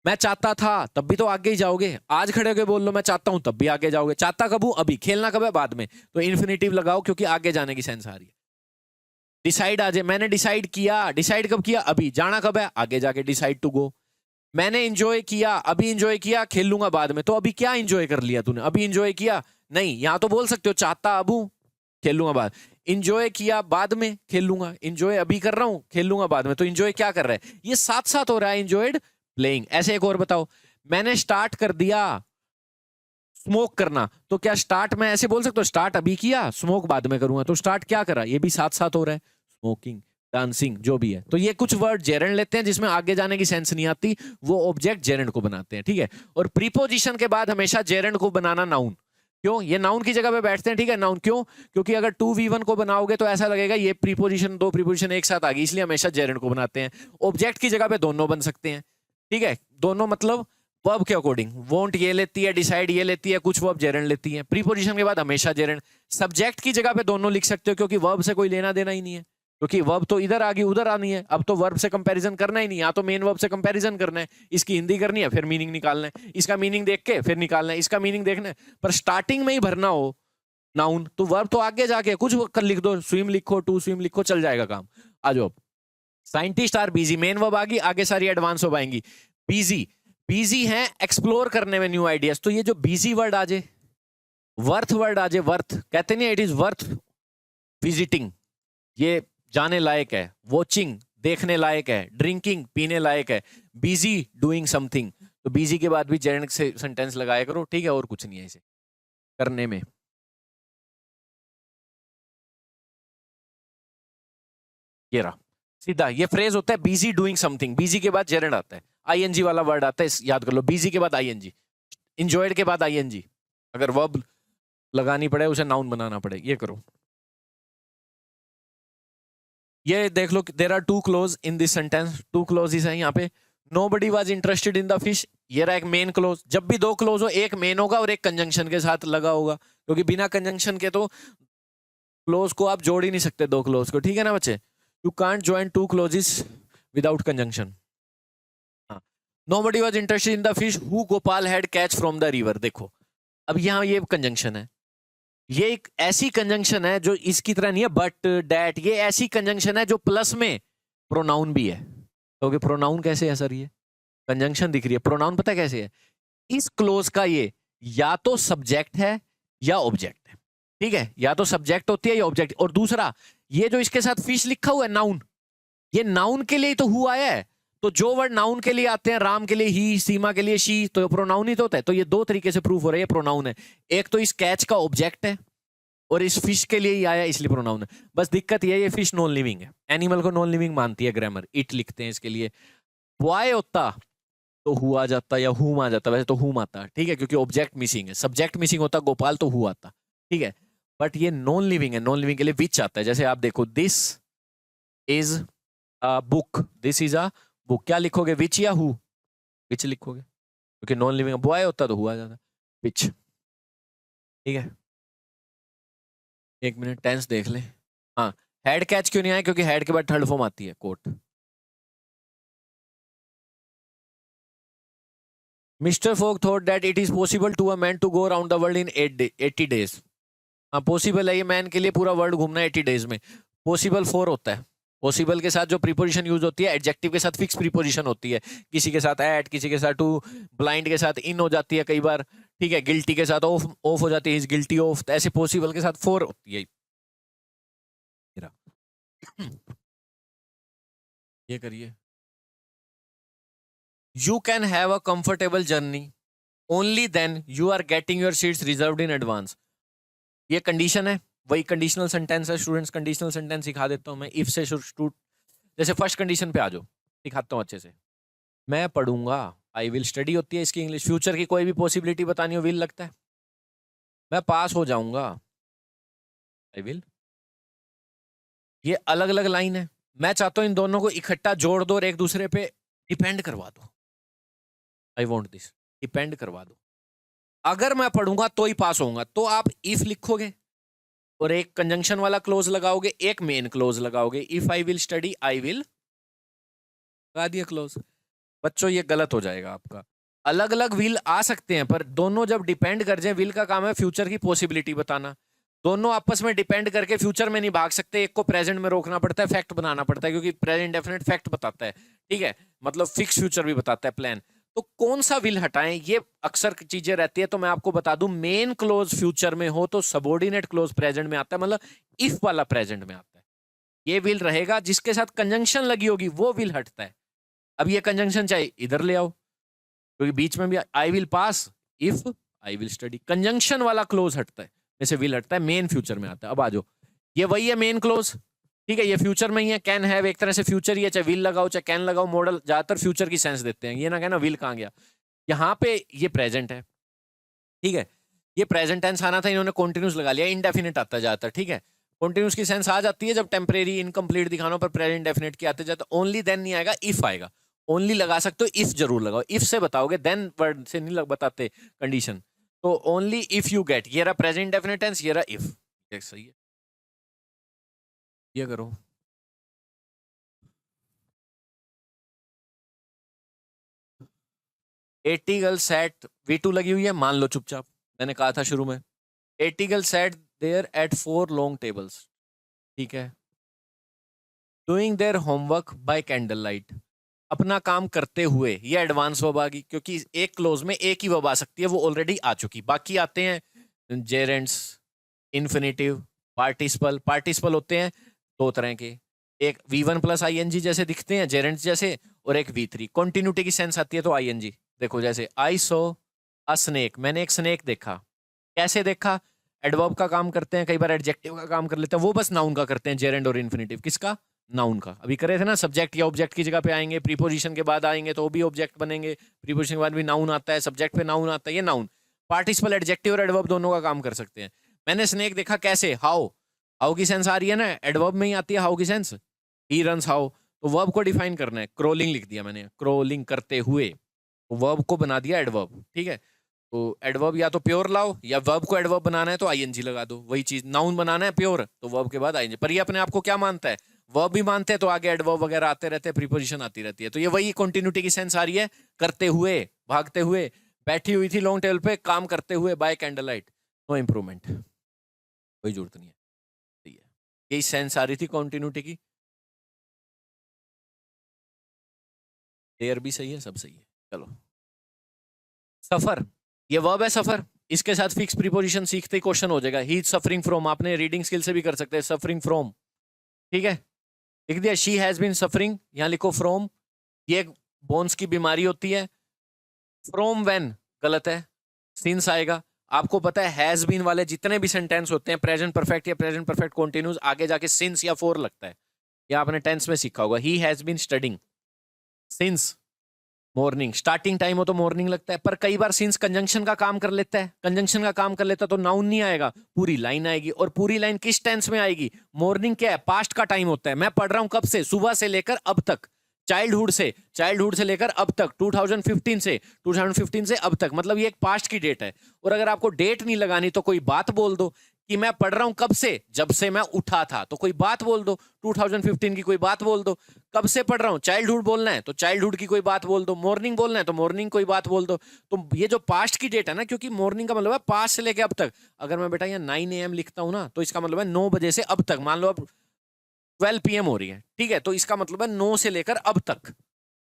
[SPEAKER 1] मैं चाहता था, तब भी तो आगे ही जाओगे। आज खड़े होकर बोल लो मैं चाहता हूं, तब भी आगे जाओगे। चाहता कब हूं? अभी। खेलना कब है? बाद में। तो इन्फिनेटिव लगाओ, क्योंकि आगे जाने की सेंस आ रही है। डिसाइड आ जाए, मैंने डिसाइड किया। डिसाइड कब किया? अभी। जाना कब है? आगे जाके। Decide to go. मैंने इंजॉय किया, अभी इंजॉय किया, खेल लूंगा बाद में। तो अभी क्या इंजॉय कर लिया तूने? अभी इंजॉय किया नहीं। यहां तो बोल सकते हो चाहता अब हूं, खेल लूंगा बाद। इंजॉय किया, बाद में खेल लूंगा। इंजॉय अभी कर रहा हूं, खेल लूंगा बाद में। तो इंजॉय क्या कर रहा है? ये साथ साथ हो रहा है, इंजॉयड प्लेइंग। ऐसे एक और बताओ, मैंने स्टार्ट कर दिया स्मोक करना। तो क्या स्टार्ट में ऐसे बोल सकते हो स्टार्ट अभी किया, स्मोक बाद में करूंगा? तो स्टार्ट क्या करा? ये भी साथ साथ हो रहा है। स्मोकिंग, डांसिंग, जो भी है। तो ये कुछ वर्ड जेरेंड लेते हैं जिसमें आगे जाने की सेंस नहीं आती, वो ऑब्जेक्ट जेरेंड को बनाते हैं, ठीक है। और प्रीपोजिशन के बाद हमेशा जेरेंड को बनाना नाउन। क्यों? ये नाउन की जगह पे बैठते हैं, ठीक है। नाउन क्यों? क्योंकि अगर 2v1 को बनाओगे तो ऐसा लगेगा ये प्रीपोजिशन, दो प्रीपोजिशन एक साथ आ गई, इसलिए हमेशा जेरेंड को बनाते हैं। ऑब्जेक्ट की जगह पे दोनों बन सकते हैं, ठीक है। दोनों मतलब वर्ब के अकॉर्डिंग। वोंट ये लेती है, डिसाइड ये लेती है, कुछ वर्ब जेरेंड लेती है। प्रीपोजिशन के बाद हमेशा जेरेंड। सब्जेक्ट की जगह पे दोनों लिख सकते हो, क्योंकि वर्ब से कोई लेना देना ही नहीं है। क्योंकि वर्ब तो इधर आ गई, उधर आनी है। अब तो वर्ब से कंपैरिजन करना ही नहीं, या तो मेन वर्ब से कंपैरिजन करना है, इसकी हिंदी करनी है, फिर मीनिंग निकालना है, इसका मीनिंग देख के फिर निकालना है, इसका मीनिंग देखना है। पर स्टार्टिंग में ही भरना हो नाउन, तो वर्ब तो आगे जाके कुछ कर लिख दो, स्विम लिखो, टू स्विम लिखो, चल जाएगा काम। आ जाओ। Scientist are busy, main verb आ गई, आगे सारी एडवांस वर्ब आएंगी। बिजी, बिजी है एक्सप्लोर करने में न्यू आइडियाज। तो ये जो बिजी वर्ड आ जाए, वर्थ वर्ड आ जाए, वर्थ कहते नहीं, इट इज वर्थ विजिटिंग, ये जाने लायक है। वॉचिंग, देखने लायक है। ड्रिंकिंग, पीने लायक है। Busy doing something. तो बिजी के बाद भी जेरेंड से सेंटेंस लगाया करो, ठीक है। और कुछ नहीं है इसे करने में। ये रहा सीधा, ये फ्रेज होता है बिजी डूइंग समथिंग। बिजी के बाद जेरेंड आता है, आईएनजी वाला वर्ड आता है, याद कर लो। बिजी के बाद आईएनजी, इंजॉयड के बाद आईएनजी। अगर वर्ब लगानी पड़े, उसे नाउन बनाना पड़े। ये करो। ये देख लो, there are two clause in this sentence. Two clauses है यहाँ पे। Nobody was interested in the fish, ये रहा एक मेन क्लोज। जब भी दो क्लोज हो, एक मेन होगा और एक कंजंक्शन के साथ लगा होगा, क्योंकि बिना कंजंक्शन के तो क्लोज को आप जोड़ ही नहीं सकते, दो क्लोज को, ठीक है ना बच्चे। You can't join two clauses without conjunction. Nobody was interested in the fish who Gopal had catch from the river. देखो, अब यहाँ ये कंजंक्शन है। ये एक ऐसी कंजंक्शन है जो इसकी तरह नहीं है बट डैट। ये ऐसी कंजंक्शन है जो प्लस में प्रोनाउन भी है। तो प्रोनाउन कैसे है सर? ये कंजंक्शन दिख रही है, प्रोनाउन पता है कैसे है? इस क्लोज का ये या तो सब्जेक्ट है या ऑब्जेक्ट है, ठीक है। या तो सब्जेक्ट होती है या ऑब्जेक्ट। और दूसरा, ये जो इसके साथ फिश लिखा हुआ है नाउन, ये नाउन के लिए ही तो हु आया है। तो जो वर्ड नाउन के लिए आते हैं, राम के लिए ही, सीमा के लिए शी, तो प्रोनाउन ही तो होता है। तो ये दो तरीके से प्रूफ हो रहा है ये प्रोनाउन है। एक तो इस कैच का ऑब्जेक्ट है, और इस फिश के लिए ही आया इसलिए प्रोनाउन है। बस दिक्कत ये है, ये फिश नॉन लिविंग है। एनिमल को नॉन लिविंग मानती है ग्रामर, इट लिखते हैं इसके लिए। बॉय होता तो हु आ जाता या हुम आ जाता, वैसे तो हुम आता, ठीक है, क्योंकि ऑब्जेक्ट मिसिंग है। सब्जेक्ट मिसिंग होता गोपाल तो हु आता, ठीक है। बट ये नॉन लिविंग है, नॉन लिविंग के लिए विच आता है। जैसे आप देखो, this is a book, this is a book, क्या लिखोगे? विच या हु? विच लिखोगे, क्योंकि नॉन लिविंग। बॉय होता तो हु आ जाता, विच, ठीक है। एक मिनट, टेंस देख ले। हाँ, हेड कैच क्यों नहीं आया? क्योंकि हेड के बाद थर्ड फॉर्म आती है, quote. Mister Fogg thought that it is possible to a man to go around the world in 80 days. हाँ, पॉसिबल है ये मैन के लिए पूरा वर्ल्ड घूमना 80 डेज में। पॉसिबल 4 होता है। पॉसिबल के साथ जो प्रीपोजिशन यूज होती है, एडजेक्टिव के साथ फिक्स प्रीपोजिशन होती है। किसी के साथ एट, किसी के साथ टू, ब्लाइंड के साथ इन हो जाती है कई बार, ठीक है। गिल्टी के साथ ऑफ, ऑफ हो जाती है, इज गिल्टी ऑफ। तो ऐसे पॉसिबल के साथ 4 होती है। ये करिए। You can have a comfortable journey only then you are getting your seats reserved in advance. ये कंडीशन है, वही कंडीशनल सेंटेंस है। स्टूडेंट्स, कंडीशनल सेंटेंस सिखा देता हूँ मैं। इफ से शुरू, जैसे फर्स्ट कंडीशन पे आ जाओ, सिखाता हूँ अच्छे से। मैं पढ़ूंगा, आई विल स्टडी होती है इसकी इंग्लिश। फ्यूचर की कोई भी पॉसिबिलिटी बतानी हो, विल लगता है। मैं पास हो जाऊंगा, आई विल। ये अलग अलग लाइन है। मैं चाहता हूं इन दोनों को इकट्ठा जोड़ दो और एक दूसरे पे डिपेंड करवा दो। आई वॉन्ट दिस, डिपेंड करवा दो। अगर मैं पढ़ूंगा तो ही पास होऊंगा, तो आप इफ लिखोगे, और एक कंजंक्शन वाला क्लोज लगाओगे, एक मेन क्लोज लगाओगे। If I will study I will, लगा दिया क्लोज। बच्चों ये गलत हो जाएगा आपका। अलग अलग विल आ सकते हैं पर दोनों जब डिपेंड कर जाए, विल का काम है फ्यूचर की पॉसिबिलिटी बताना, दोनों आपस में डिपेंड करके फ्यूचर में नहीं भाग सकते, एक को प्रेजेंट में रोकना पड़ता है, फैक्ट बनाना पड़ता है, क्योंकि प्रेजेंट डेफिनेट फैक्ट बताता है, ठीक है, मतलब फिक्स फ्यूचर भी बताता है प्लान। तो कौन सा विल हटाएं, ये अक्सर चीजें रहती है। तो मैं आपको बता दूं, मेन क्लोज फ्यूचर में हो तो सबॉर्डिनेट क्लोज प्रेजेंट में आता है, मतलब इफ वाला प्रेजेंट में आता है। ये विल रहेगा, जिसके साथ कंजंक्शन लगी होगी वो विल हटता है। अब ये कंजंक्शन चाहे इधर ले आओ, क्योंकि बीच में भी I will pass, if I will study, conjunction वाला क्लोज हटता है, जैसे विल हटता है, मेन फ्यूचर में आता है। अब आ जाओ, ये वही है मेन क्लोज, ठीक है, ये फ्यूचर में ही है। कैन हैव एक तरह से फ्यूचर ही है, चाहे विल लगाओ चाहे कैन लगाओ, मॉडल ज्यादातर फ्यूचर की सेंस देते हैं, ये ना कहना विल कहां गया। यहाँ पे ये प्रेजेंट है, ठीक है, ये प्रेजेंट टेंस आना था, इन्होंने कॉन्टिन्यूस लगा लिया, इंडेफिनिट आता जाता है, ठीक है। कॉन्टिन्यूस की सेंस आ जाती है जब टेम्परेरी इनकम्प्लीट दिखाना पर प्रेजेंट डेफिनेट की आते जाता, ओनली देन नहीं आएगा, इफ आएगा। ओनली लगा सकते हो, इफ जरूर लगाओ, इफ से बताओगे, देन वर्ड से नहीं बताते कंडीशन। तो ओनली इफ यू गेट, ये रहा प्रेजेंट डेफिनेट टेंस, ये रहा इफ, सही है, ये करो। एटी गर्ल सेट V2 लगी हुई है, मान लो चुपचाप, मैंने कहा था शुरू में। Eighty girl sat there at 4 long tables, ठीक है, doing their homework by candle light, अपना काम करते हुए, ये एडवांस वर्ब आ गई, क्योंकि एक क्लोज में एक ही वर्ब आ सकती है, वो ऑलरेडी आ चुकी। बाकी आते हैं जेरेंट्स, इन्फिनेटिव, पार्टिसिपल। पार्टिसिपल होते हैं दो तरह के, एक V1 प्लस ING जैसे दिखते हैं जेरेंट्स जैसे, और एक V3। कॉन्टिन्यूटी की सेंस आती है तो ING। देखो जैसे आई सो अ स्नेक, मैंने एक स्नेक देखा। कैसे देखा, एडवर्ब का काम करते हैं, कई बार एडजेक्टिव का काम कर लेते हैं, वो बस नाउन का करते हैं, जेरेंड और इन्फिनेटिव। किसका, नाउन का। अभी करे थे ना, सब्जेक्ट या ऑब्जेक्ट की जगह पे आएंगे, प्रीपोजिशन के बाद आएंगे तो वो भी ऑब्जेक्ट बनेंगे, प्रीपोजिशन के बाद भी नाउन आता है, सब्जेक्ट पे नाउन आता है, ये नाउन। पार्टिसिपल एडजेक्टिव और एडवर्ब दोनों का काम कर सकते हैं। मैंने स्नेक देखा, कैसे, हाउ, हाउ की सेंस आ रही है ना, एडवर्ब में ही आती है हाउ की सेंस, ही रन्स हाउ, तो वर्ब को डिफाइन करना है, क्रोलिंग लिख दिया मैंने, क्रोलिंग करते हुए, वर्ब को बना दिया एडवर्ब, ठीक है। तो एडवर्ब या तो प्योर लाओ, या वर्ब को एडवर्ब बनाना है तो ING लगा दो, वही चीज। नाउन बनाना है प्योर तो वर्ब के बाद ING, पर ये अपने आप को क्या मानता है, वर्ब भी मानते हैं, तो आगे एडवर्ब वगैरह आते रहते हैं, प्रीपोजिशन आती रहती है। तो ये वही कंटिन्यूटी की सेंस आ रही है, करते हुए, भागते हुए, बैठी हुई थी लॉन्ग टेबल पे, काम करते हुए, by candle light, no improvement, कोई जरूरत नहीं है, सही है, यही सेंस आ रही थी कंटिन्यूटी की। देयर भी सही है, सब सही है, चलो। सफर, ये वर्ब है सफर, इसके साथ फिक्स प्रीपोजिशन सीखते ही क्वेश्चन हो जाएगा। ही इज सफरिंग फ्रॉम, आपने रीडिंग स्किल से भी कर सकते हैं, सफरिंग फ्रॉम, ठीक है, लिख दिया। शी हैज बीन सफरिंग, यहां लिखो फ्रॉम, ये एक बोन्स की बीमारी होती है। फ्रॉम व्हेन गलत है, सिंस आएगा। आपको पता है हैज बीन वाले जितने भी सेंटेंस होते हैं, प्रेजेंट परफेक्ट या प्रेजेंट परफेक्ट कंटिन्यूस, आगे जाके सिंस या फॉर लगता है, या आपने टेंस में सीखा होगा। He has been studying, since morning, starting time हो तो मॉर्निंग लगता है, पर कई बार सिंस कंजंक्शन का काम कर लेता है, कंजंक्शन का काम कर लेता है तो नाउन नहीं आएगा, पूरी लाइन आएगी। और पूरी लाइन किस टेंस में आएगी, मॉर्निंग क्या है, पास्ट का टाइम होता है। मैं पढ़ रहा हूं कब से, सुबह से लेकर अब तक, चाइल्डहुड से लेकर अब तक, 2015 से अब तक, मतलब ये एक पास्ट की डेट है। और अगर आपको डेट नहीं लगानी तो कोई बात बोल दो कि मैं पढ़ रहा हूं कब से, जब से मैं उठा था, तो कोई बात बोल दो, 2015 की कोई बात बोल दो। कब से पढ़ रहा हूं, चाइल्डहुड बोलना है तो चाइल्डहुड की कोई बात बोल दो, मॉर्निंग बोलना है तो मॉर्निंग कोई बात बोल दो। तो ये जो पास्ट की डेट है ना, क्योंकि मॉर्निंग का मतलब है पास्ट से लेके अब तक। अगर मैं बेटा यहाँ 9 AM लिखता हूं ना, तो इसका मतलब है 9 बजे से अब तक, मान लो अब 12 PM हो रही है, ठीक है, तो इसका मतलब है 9 से लेकर अब तक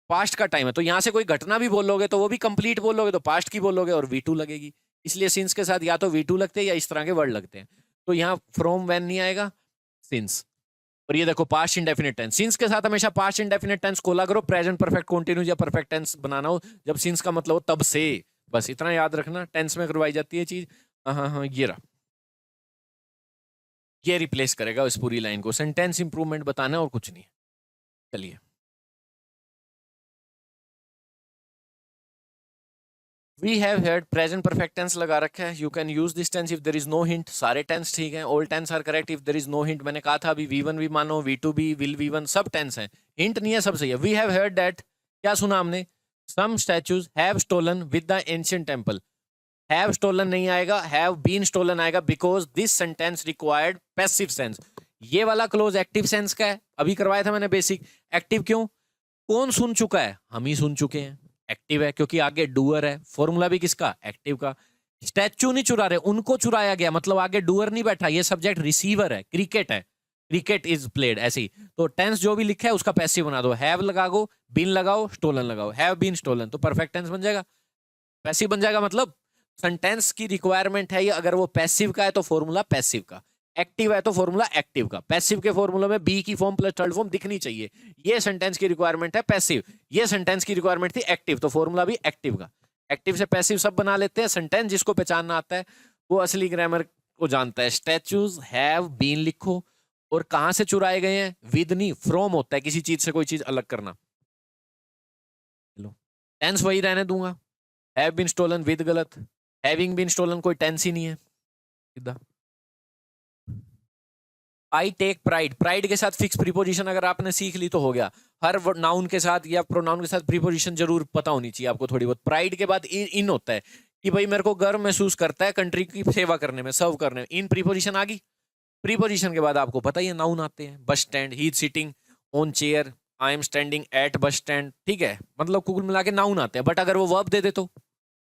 [SPEAKER 1] पास्ट का टाइम है। तो यहां से कोई घटना भी बोलोगे तो वो भी कंप्लीट बोलोगे तो पास्ट की बोलोगे और V2 लगेगी। इसलिए सिंस के साथ या तो V2 लगते हैं या इस तरह के वर्ड लगते हैं। तो यहाँ फ्रॉम व्हेन नहीं आएगा, सिंस। और ये देखो पास्ट इंडेफिनिट टेंस, सिंस के साथ हमेशा पास्ट इंडेफिनिट टेंस खोला करो, प्रेजेंट परफेक्ट कंटीन्यूअस या परफेक्ट टेंस बनाना हो जब सिंस का मतलब हो तब से, बस इतना याद रखना, टेंस में करवाई जाती है चीज। हाँ हाँ, ये रहा, ये रिप्लेस करेगा इस पूरी लाइन को, सेंटेंस इंप्रूवमेंट बताना और कुछ नहीं। चलिए, we have heard present perfect tense लगा रखा है, you can use this tense if there is no hint. सारे टेंस ठीक हैं, all tense are correct if there is no hint. मैंने कहा था अभी V1 भी मानो, V2 भी, विल V1 सब टेंस हैं, हिंट नहीं है, सब सही है। वी हैव heard दैट, क्या सुना हमने, some statues have stolen with the ancient temple. Have stolen नहीं आएगा, हैव बीन स्टोलन आएगा, because this sentence required passive sense. ये वाला क्लोज एक्टिव सेंस का है, अभी करवाया था मैंने बेसिक। एक्टिव क्यों? कौन सुन चुका है? हम ही सुन चुके हैं, एक्टिव है क्योंकि आगे डूअर है। फॉर्मूला भी किसका? एक्टिव का। स्टैचू नहीं चुरा रहे, उनको चुराया गया, मतलब आगे डूअर नहीं बैठा, ये सब्जेक्ट रिसीवर है, क्रिकेट है, क्रिकेट इज प्लेड, ऐसे ही। तो टेंस जो भी लिखा है उसका पैसिव बना दो, हैव लगाओ, बीन लगाओ, स्टोलन लगाओ, हैव बीन स्टोलन, तो परफेक्ट टेंस बन जाएगा, पैसिव बन जाएगा। मतलब सेंटेंस की रिक्वायरमेंट है ये, अगर वो पैसिव का है तो फॉर्मूला पैसिव का, एक्टिव है तो फॉर्मूला एक्टिव का। पैसिव के फॉर्मूला में बी की फॉर्म प्लस थर्ड फॉर्म दिखनी चाहिए, ये सेंटेंस की रिक्वायरमेंट है पैसिव, ये सेंटेंस की रिक्वायरमेंट थी एक्टिव, तो फॉर्मूला भी एक्टिव का। एक्टिव से पैसिव सब बना लेते हैं। सेंटेंस जिसको पहचानना आता है वो असली ग्रामर को जानता है। स्टैचूज हैव बीन लिखो, और कहां से चुराए गए हैं? विद नहीं, फ्रॉम होता है किसी चीज से कोई चीज अलग करना। टेंस वही रहने दूंगा, हैव बीन स्टोलन विद गलत, हैविंग बीन स्टोलन कोई टेंस ही नहीं है सीधा। आई टेक प्राइड, प्राइड के साथ फिक्स प्रीपोजिशन अगर आपने सीख ली तो हो गया। हर नाउन के साथ या प्रोनाउन के साथ प्रीपोजिशन जरूर पता होनी चाहिए आपको थोड़ी बहुत। प्राइड के बाद इन होता है कि भाई मेरे को गर्व महसूस करता है कंट्री की सेवा करने में, सर्व करने में, इन प्रीपोजिशन आ गई। प्रीपोजिशन के बाद आपको पता ही है नाउन आते हैं, bus stand, he is sitting on chair, I am standing at bus stand, ठीक है, मतलब कुल मिला के नाउन आते हैं। बट अगर वो वर्ब दे दे तो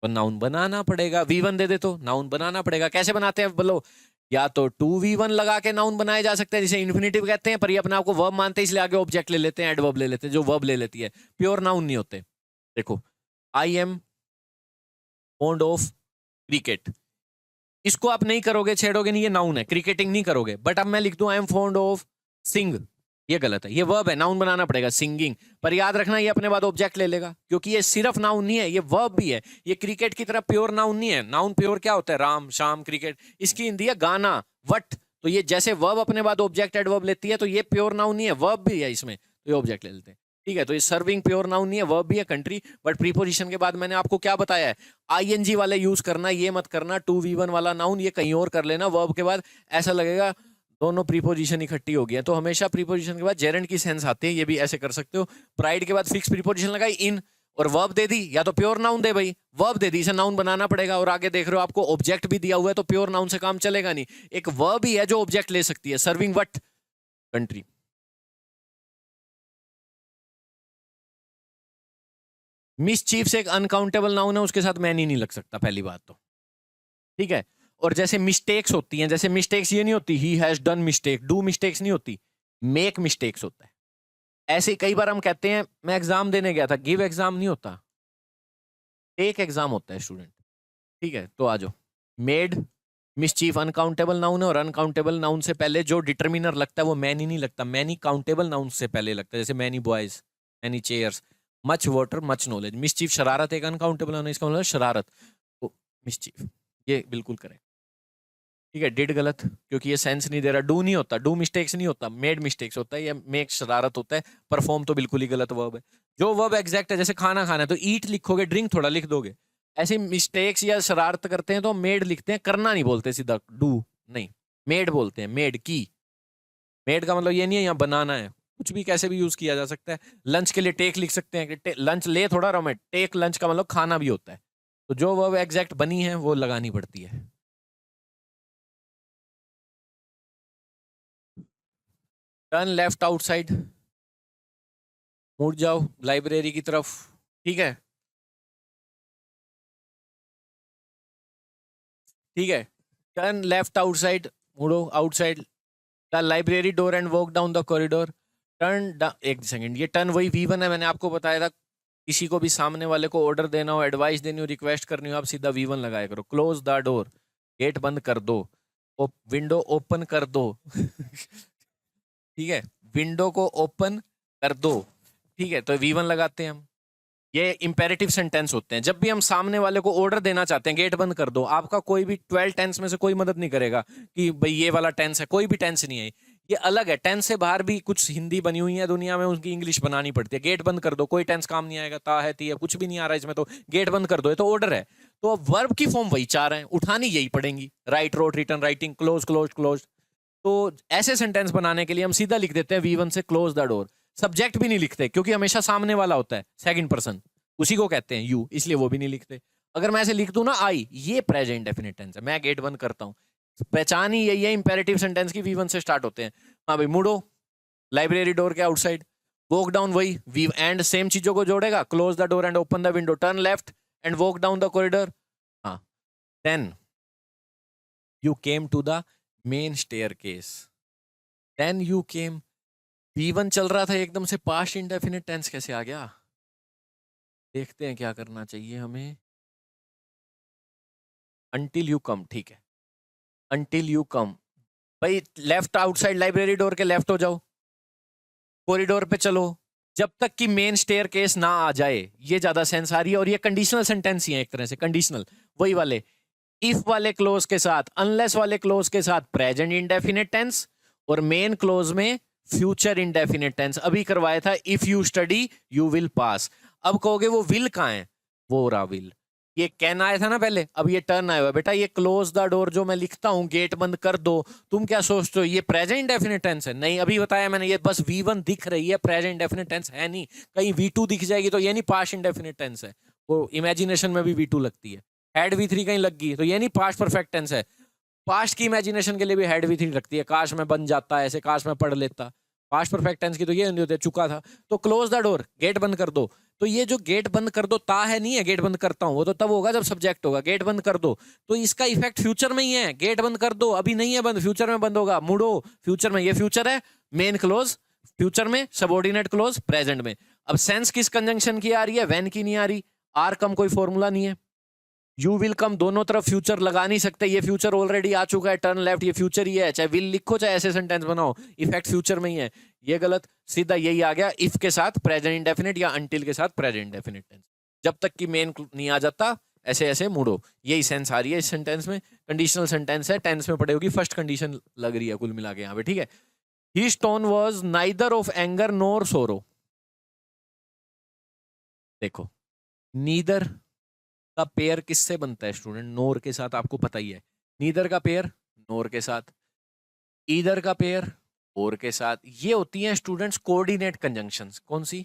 [SPEAKER 1] नाउन बनाना पड़ेगा, V1 दे दे तो नाउन बनाना पड़ेगा। कैसे बनाते हैं बोलो? या तो 2V1 लगा के नाउन बनाए जा सकते हैं, जिसे इन्फिनिटिव कहते हैं, पर ये अपने आप को वर्ब मानते हैं इसलिए आगे ऑब्जेक्ट ले लेते हैं, एडवर्ब ले लेते हैं, जो वर्ब ले लेती है, प्योर नाउन नहीं होते। देखो, I am fond of cricket, इसको आप नहीं करोगे, छेड़ोगे नहीं, ये नाउन है, क्रिकेटिंग नहीं करोगे। बट अब मैं लिख दूं आई एम फॉन्ड ऑफ सिंग, ये गलत है, ये वर्ब है, नाउन बनाना पड़ेगा सिंगिंग। पर याद रखना ये अपने बाद ऑब्जेक्ट ले लेगा, क्योंकि ये सिर्फ नाउन नहीं है, ये वर्ब भी है। ये क्रिकेट की तरह प्योर नाउन नहीं है। नाउन प्योर क्या होता है? राम, शाम, क्रिकेट। इसकी हिंदी है गाना, वट। तो ये जैसे वर्ब अपने बाद ऑब्जेक्ट एडवर्ब लेती है, तो ये प्योर नाउन नहीं है, वर्ब भी है इसमें, तो ये ऑब्जेक्ट ले लेते हैं, ठीक है। तो ये सर्विंग प्योर नाउन नहीं है, वर्ब भी है, कंट्री। बट प्रीपोजिशन के बाद मैंने आपको क्या बताया है? आईएनजी वाले यूज करना, ये मत करना 2V1 वाला नाउन ये कहीं और कर लेना वर्ब के बाद, ऐसा लगेगा दोनों प्रीपोजिशन इकट्ठी हो गई है। तो हमेशा प्रीपोजिशन के बाद जेरेंड की सेंस आती है, ये भी ऐसे कर सकते हो। प्राइड के बाद फिक्स प्रीपोजिशन लगाई इन, और वर्ब दे दी, या तो प्योर नाउन दे भाई, वर्ब दे दी, इसे नाउन बनाना पड़ेगा। और आगे देख रहे हो आपको ऑब्जेक्ट भी दिया हुआ है, तो प्योर नाउन से काम चलेगा नहीं, एक वर्ब ही है जो ऑब्जेक्ट ले सकती है। Serving what? कंट्री। मिसचीफ से एक अनकाउंटेबल नाउन है, उसके साथ मैनी नहीं लग सकता, पहली बात तो, ठीक है। और जैसे मिस्टेक्स होती हैं, जैसे मिस्टेक्स ये नहीं होती he has done mistake, do mistakes नहीं होती, मेक मिस्टेक्स होता है। ऐसे कई बार हम कहते हैं मैं एग्जाम देने गया था, गिव एग्जाम नहीं होता, टेक एग्जाम होता है स्टूडेंट, ठीक है। तो आ जाओ, मेड, मिसचीफ अनकाउंटेबल नाउन है, और अनकाउंटेबल नाउन से पहले जो डिटर्मिनर लगता है वो मैनी नहीं लगता, मैनी काउंटेबल नाउन से पहले लगता है, जैसे many boys, many chairs, much water, much knowledge. Mischief शरारत एक अनकाउंटेबल नाउन, इसका मतलब शरारत, तो मिसचीफ, ये बिल्कुल करें, ठीक है। डिड गलत, क्योंकि ये सेंस नहीं दे रहा। डू नहीं होता, डू मिस्टेक्स नहीं होता, मेड मिस्टेक्स होता है, या मेक शरारत होता है। परफॉर्म तो बिल्कुल ही गलत वर्ब है। जो वर्ब एग्जैक्ट है, जैसे खाना खाना है तो ईट लिखोगे, ड्रिंक थोड़ा लिख दोगे। ऐसे मिस्टेक्स या शरारत करते हैं तो मेड लिखते हैं, करना नहीं बोलते सीधा, डू नहीं, मेड बोलते हैं, मेड की। मेड का मतलब ये नहीं है यहाँ बनाना है, कुछ भी कैसे भी यूज किया जा सकता है। लंच के लिए टेक लिख सकते हैं कि लंच ले थोड़ा रहा मैं, टेक लंच का मतलब खाना भी होता है। तो जो वर्ब एग्जैक्ट बनी है वो लगानी पड़ती है। टर्न लेफ्ट आउटसाइड, मुड़ जाओ लाइब्रेरी की तरफ, ठीक है, ठीक है। टर्न लेफ्ट आउटसाइड, मुड़ो outside the library door and walk down the corridor. Turn, एक सेकंड, ये टर्न वही V1 है, मैंने आपको बताया था। किसी को भी सामने वाले को ऑर्डर देना हो, एडवाइस देनी हो, रिक्वेस्ट करनी हो, आप सीधा V1 लगाया करो। क्लोज द डोर, गेट बंद कर दो, विंडो ओपन कर दो ठीक है, विंडो को ओपन कर दो, ठीक है। तो V1 लगाते हैं हम। ये इंपेरेटिव सेंटेंस होते हैं, जब भी हम सामने वाले को ऑर्डर देना चाहते हैं, गेट बंद कर दो, आपका कोई भी 12 टेंस में से कोई मदद नहीं करेगा कि भाई ये वाला टेंस है, कोई भी टेंस नहीं है, ये अलग है। टेंस से बाहर भी कुछ हिंदी बनी हुई है दुनिया में, उनकी इंग्लिश बनानी पड़ती है। गेट बंद कर दो, कोई टेंस काम नहीं आएगा, ता है, ती है, कुछ भी नहीं आ रहा इसमें, तो गेट बंद कर दो, ये तो ऑर्डर है। तो अब वर्ब की फॉर्म वही चार है, उठानी यही पड़ेंगी, write, wrote, written, writing, clause, clause, clause. तो ऐसे सेंटेंस बनाने के लिए हम सीधा लिख देते हैं V1 से क्लोज द डोर। सब्जेक्ट भी नहीं लिखते, क्योंकि हमेशा सामने वाला होता है, सेकंड पर्सन, उसी को कहते हैं यू, इसलिए वो भी नहीं लिखते। अगर मैं ऐसे लिख दूं ना आई, ये प्रेजेंट डेफिनेट टेंस है, मैं गेट बंद करता हूं। पहचान ही यही है इंपेरेटिव सेंटेंस की, V1 से स्टार्ट होते हैं। हाँ भाई, मुड़ो लाइब्रेरी डोर के आउटसाइड, वॉक डाउन वही वी एंड सेम चीजों को जोड़ेगा, close the door and open the window, turn left and walk down the corridor. हाँ, then you came to the main staircase, then you came, V1 चल रहा था एकदम से पास्ट इंडेफिनिट टेंस कैसे आ गया? देखते हैं क्या करना चाहिए हमें। अंटिल यू कम, ठीक है, अंटिल यू कम भाई, लेफ्ट आउटसाइड लाइब्रेरी डोर के लेफ्ट हो जाओ, कॉरिडोर पे चलो, जब तक कि मेन स्टेयर केस ना आ जाए। ये ज्यादा सेंस आ रही है, और ये कंडीशनल सेंटेंस ही है एक तरह से, कंडीशनल वही वाले इफ वाले क्लोज के साथ, अनलेस वाले क्लोज के साथ प्रेजेंट इंडेफिनिट टेंस, और मेन क्लोज में फ्यूचर इंडेफिनिट टेंस। अभी करवाया था if you study you will pass. अब कहोगे वो विल कहाँ है? वो रहा विल। ये कैन आया था ना पहले, अब ये टर्न आया हुआ है। बेटा ये क्लोज द डोर जो मैं लिखता हूं, गेट बंद कर दो, तुम क्या सोचते हो ये प्रेजेंट इंडेफिनिट टेंस है? नहीं, अभी बताया मैंने, ये बस V1 दिख रही है, प्रेजेंट इंडेफिनिट टेंस है नहीं। कहीं V2 दिख जाएगी तो ये नहीं पास्ट इंडेफिनिट टेंस है, वो इमेजिनेशन में भी V2 लगती है। हेड V3 कहीं लग गई तो ये नहीं पास्ट परफेक्ट टेंस है। पास्ट की इमेजिनेशन के लिए भी हेड V3 लगती है, काश मैं बन जाता ऐसे, काश मैं पढ़ लेता। पास्ट परफेक्ट टेंस की तो ये नहीं होते, चुका था। तो क्लोज द डोर, गेट बंद कर दो, तो ये जो गेट बंद कर दो ता है, नहीं है गेट बंद करता हूं, वो तो तब होगा जब सब्जेक्ट होगा। गेट बंद कर दो तो इसका इफेक्ट फ्यूचर में ही है। गेट बंद कर दो अभी नहीं है बंद, फ्यूचर में बंद होगा। मुड़ो फ्यूचर में, ये फ्यूचर है, मेन क्लोज फ्यूचर में, सबऑर्डिनेट क्लोज प्रेजेंट में। अब सेंस किस कंजंक्शन की आ रही है? व्हेन की नहीं आ रही। आर कम कोई फॉर्मूला नहीं है, यू विल कम दोनों तरफ फ्यूचर लगा नहीं सकते, ये फ्यूचर ऑलरेडी आ चुका है। टर्न लेफ्ट ये फ्यूचर ही है, चाहे विल लिखो चाहे ऐसे सेंटेंस बनाओ, इफेक्ट फ्यूचर में ही है। ये गलत, सीधा यही आ गया इफ के साथ प्रेजेंट इंडेफिनिट या अंटिल के साथ प्रेजेंट इंडेफिनिट टेंस। जब तक कि मेन नहीं आ जाता ऐसे ऐसे मुड़ो, यही सेंस आ रही है इस सेंटेंस में। कंडीशनल सेंटेंस है, टेंस में पड़े होगी, फर्स्ट कंडीशन लग रही है कुल मिला के यहाँ पे, ठीक है। His tone was neither of anger nor sorrow। देखो, नीदर का पेयर किससे बनता है स्टूडेंट? नोर के साथ, आपको पता ही है। नीदर का पेयर नोर के साथ, ईदर का पेयर और के साथ। ये होती हैं स्टूडेंट्स कोऑर्डिनेट कंजंक्शंस। कौन सी?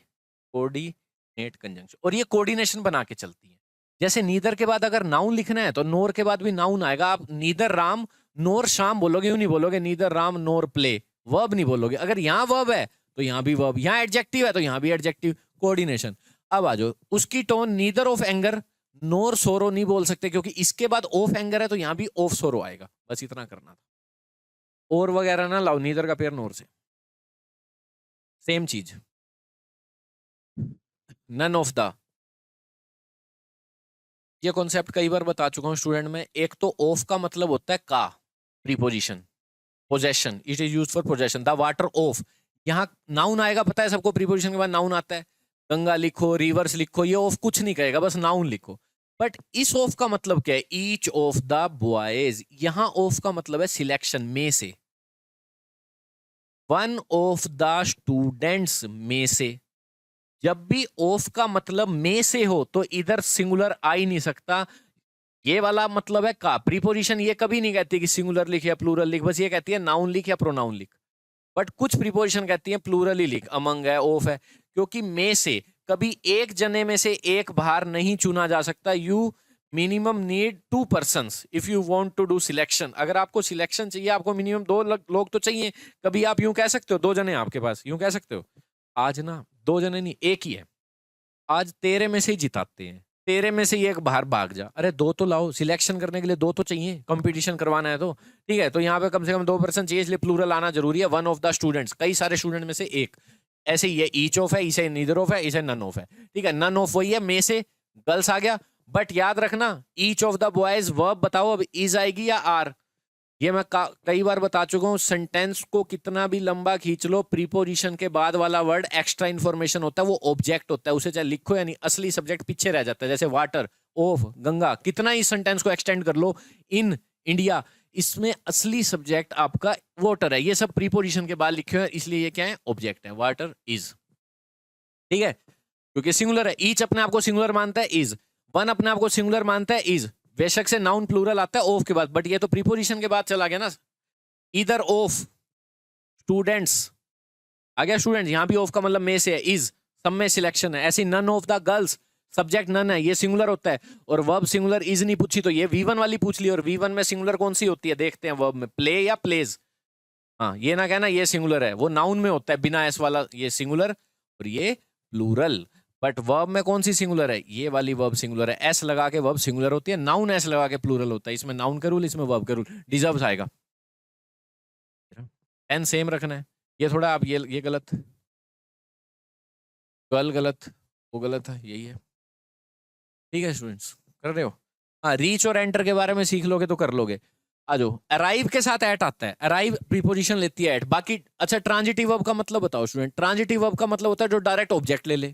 [SPEAKER 1] Coordinate conjunction. और ये कोऑर्डिनेशन बना के चलती है। जैसे नीदर के बाद अगर नाउन लिखना है तो नोर के बाद भी नाउन आएगा। आप नीदर राम नोर शाम बोलोगे, यूं नहीं बोलोगे नीदर राम नोर प्ले, वर्ब नहीं बोलोगे। अगर यहाँ वर्ब है तो यहाँ भी वर्ब, यहाँ एडजेक्टिव है तो यहाँ भी एडजेक्टिव, कोऑर्डिनेशन। अब आ जाओ, उसकी टोन नीदर ऑफ एंगर नोर सोरो नहीं बोल सकते, क्योंकि इसके बाद ऑफ एंगर है तो यहां भी ऑफ सोरो आएगा। बस इतना करना था, और वगैरह ना लाओ, नीदर का पेयर नोर से। सेम चीज, नन ऑफ द, ये कॉन्सेप्ट कई बार बता चुका हूं स्टूडेंट में। एक तो ऑफ का मतलब होता है का, preposition, possession, it is used for possession. The water of, यहां नाउन आएगा, पता है सबको, प्रीपोजिशन के बाद नाउन आता है। गंगा लिखो, रिवर्स लिखो, ये ऑफ कुछ नहीं कहेगा, बस नाउन लिखो। बट इस ऑफ का मतलब क्या है? ईच ऑफ द बॉयज, यहां ऑफ का मतलब है सिलेक्शन में से। वन ऑफ द स्टूडेंट्स में से। जब भी ऑफ का मतलब में से हो तो इधर सिंगुलर आ ही नहीं सकता। ये वाला मतलब है का। प्रीपोजिशन ये कभी नहीं कहती कि सिंगुलर लिख या प्लूरल लिख, बस ये कहती है नाउन लिख या प्रोनाउन लिख। बट कुछ प्रीपोजिशन कहती है प्लूरल ही लिख, अमंग है, ऑफ है, क्योंकि में से कभी एक जने में से एक बाहर नहीं चुना जा सकता। You minimum need 2 persons if you want to do selection. अगर आपको सिलेक्शन चाहिए, आपको मिनिमम 2 लोग तो चाहिए। कभी आप यूं कह सकते हो 2 जने आपके पास, यूं कह सकते हो आज ना 2 जने नहीं, एक ही है, आज तेरे में से ही जिताते हैं, तेरे में से ही एक बाहर भाग जा। अरे 2 तो लाओ, सिलेक्शन करने के लिए 2 तो चाहिए, कंपटीशन करवाना है तो, ठीक है। तो यहाँ पे कम से कम 2 पर्सन चाहिए, इसलिए प्लूरल आना जरूरी है। वन ऑफ द स्टूडेंट्स, कई सारे स्टूडेंट में से एक। ऐसे ही है, ईच ऑफ है, इसे नीदर ऑफ है, इसे नन ऑफ है, ठीक है। नन ऑफ वही है, में से गर्ल्स आ गया। बट याद रखना, each of the boys, verb बताओ अब, इज आएगी या आर। ये मैं कई बार बता चुका हूं। सेंटेंस को कितना भी लंबा खींच लो, प्रीपोजिशन के बाद वाला वर्ड एक्स्ट्रा इन्फॉर्मेशन होता है, वो ऑब्जेक्ट होता है, उसे चाहे लिखो या नहीं, असली सब्जेक्ट पीछे रह जाता है। जैसे वाटर, ऑफ, गंगा, कितना ही सेंटेंस को एक्सटेंड कर लो, इन इंडिया, इसमें असली सब्जेक्ट आपका वाटर है। ये सब प्रीपोजिशन के बाद लिखे हुए, इसलिए ये क्या है? ऑब्जेक्ट है। वाटर इज, ठीक है, क्योंकि सिंगुलर है। ईच अपने आप को सिंगुलर मानता है, इज। वन अपने आप को सिंगुलर मानता है, इज। बेशक से नाउन प्लूरल आता है ऑफ के बाद, बट ये तो प्रीपोजिशन के बाद चला गया ना। इधर ऑफ स्टूडेंट्स आ गया, स्टूडेंट, यहां भी ऑफ का मतलब में से है, इज, सब में सिलेक्शन है। ऐसे none of the girls, subject none है, ये सिंगुलर होता है, और वर्ब सिंगुलर इज नहीं पूछी तो ये V1 वाली पूछ ली, और V1 में सिंगुलर कौन सी होती है देखते हैं वर्ब में, प्ले या प्लेज। हाँ, ये ना कहना ये सिंगुलर है, वो नाउन में होता है बिना एस वाला, ये सिंगुलर और ये प्लूरल। बट वर्ब में कौन सी सिंगुलर है, ये वाली वर्ब सिंगुलर है, एस लगा के वर्ब सिंगुलर होती है, नाउन एस लगा के प्लूरल होता है, इसमें नाउन का रूल, इसमें वर्ब का रूल, डिजर्व्स आएगा। एन सेम रखना है, ये थोड़ा आप ये गलत, कल गलत, वो गलत है, यही है। ठीक है स्टूडेंट्स, कर रहे हो? हाँ, रीच और एंटर के बारे में सीख लोगे तो कर लोगे। आ जाओ, अराइव के साथ एट आता है, अराइव प्रीपोजिशन लेती है एट, बाकी अच्छा ट्रांजिटिव वर्ब का मतलब बताओ स्टूडेंट। ट्रांजिटिव वर्ब का मतलब होता है जो डायरेक्ट ऑब्जेक्ट ले ले,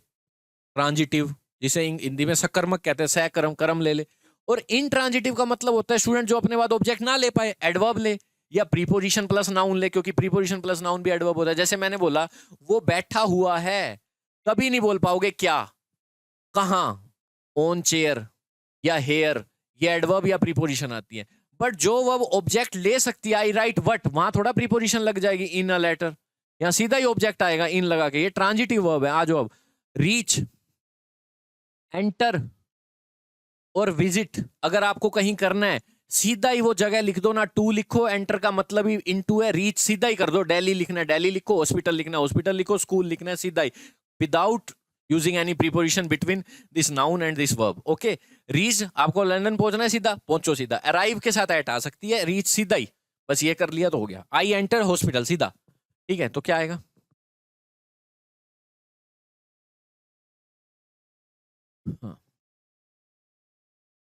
[SPEAKER 1] ट्रांजिटिव, जिसे हिंदी में सकर्मक कहते हैं, सकर्म, कर्म ले ले। और इनट्रांजिटिव का मतलब होता है स्टूडेंट जो अपने बाद ऑब्जेक्ट ना ले पाए, एडवर्ब ले या प्रीपोजिशन प्लस नाउन ले, क्योंकि प्रीपोजिशन प्लस नाउन भी एडवर्ब होता है। जैसे मैंने बोला वो बैठा हुआ है, कभी नहीं बोल पाओगे क्या, कहां, ऑन चेयर या हेयर, ये एडवर्ब या प्रीपोजिशन आती है। बट जो वर्ब ऑब्जेक्ट ले सकती है, आई राइट वट, वहां थोड़ा प्रीपोजिशन लग जाएगी, इन अ लेटर, यहां सीधा ही ऑब्जेक्ट आएगा इन लगा के, ये ट्रांजिटिव वर्ब है। आ जाओ अब, रीच, एंटर और विजिट अगर आपको कहीं करना है, सीधा ही वो जगह लिख दो ना, टू लिखो, एंटर का मतलब ही इनटू है, रीच सीधा ही कर दो, दिल्ली लिखना है दिल्ली लिखो, हॉस्पिटल लिखना है हॉस्पिटल लिखो, स्कूल लिखना है सीधा ही, without using any preposition between this noun and this verb. Okay, reach आपको लंदन पहुंचना है, सीधा पहुंचो सीधा, अराइव के साथ एट आ सकती है, रीच सीधा ही, बस ये कर लिया तो हो गया। आई एंटर हॉस्पिटल सीधा, ठीक है, तो क्या आएगा? हाँ,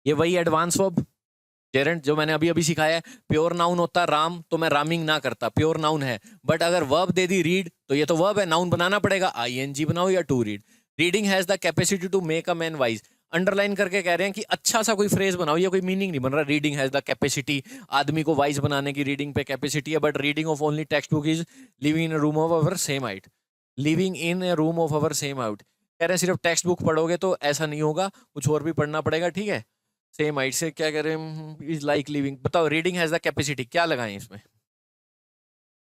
[SPEAKER 1] ये वही एडवांस वर्ब जेरेंट जो मैंने अभी अभी सिखाया है। प्योर नाउन होता है राम, तो मैं रामिंग ना करता, प्योर नाउन है। बट अगर वर्ब दे दी रीड, तो ये तो वर्ब है, नाउन बनाना पड़ेगा, आईएनजी बनाओ या to read. Reading has the capacity to make a man wise, underline करके कह रहे हैं कि अच्छा सा कोई फ्रेज बनाओ, ये कोई मीनिंग नहीं बन रहा। रीडिंग हैज द कैपेसिटी, आदमी को वाइज बनाने की रीडिंग पे कैपेसिटी है, but reading of only text book is living in a room of our same height, living in A room of our same height. कह रहे हैं सिर्फ टेक्स्ट बुक पढ़ोगे तो ऐसा नहीं होगा, कुछ और भी पढ़ना पड़ेगा, ठीक है। सेम हाइट से क्या कह रहे हैं, इज लाइक लिविंग, बताओ रीडिंग हैज द कैपेसिटी, क्या लगाएं इसमें,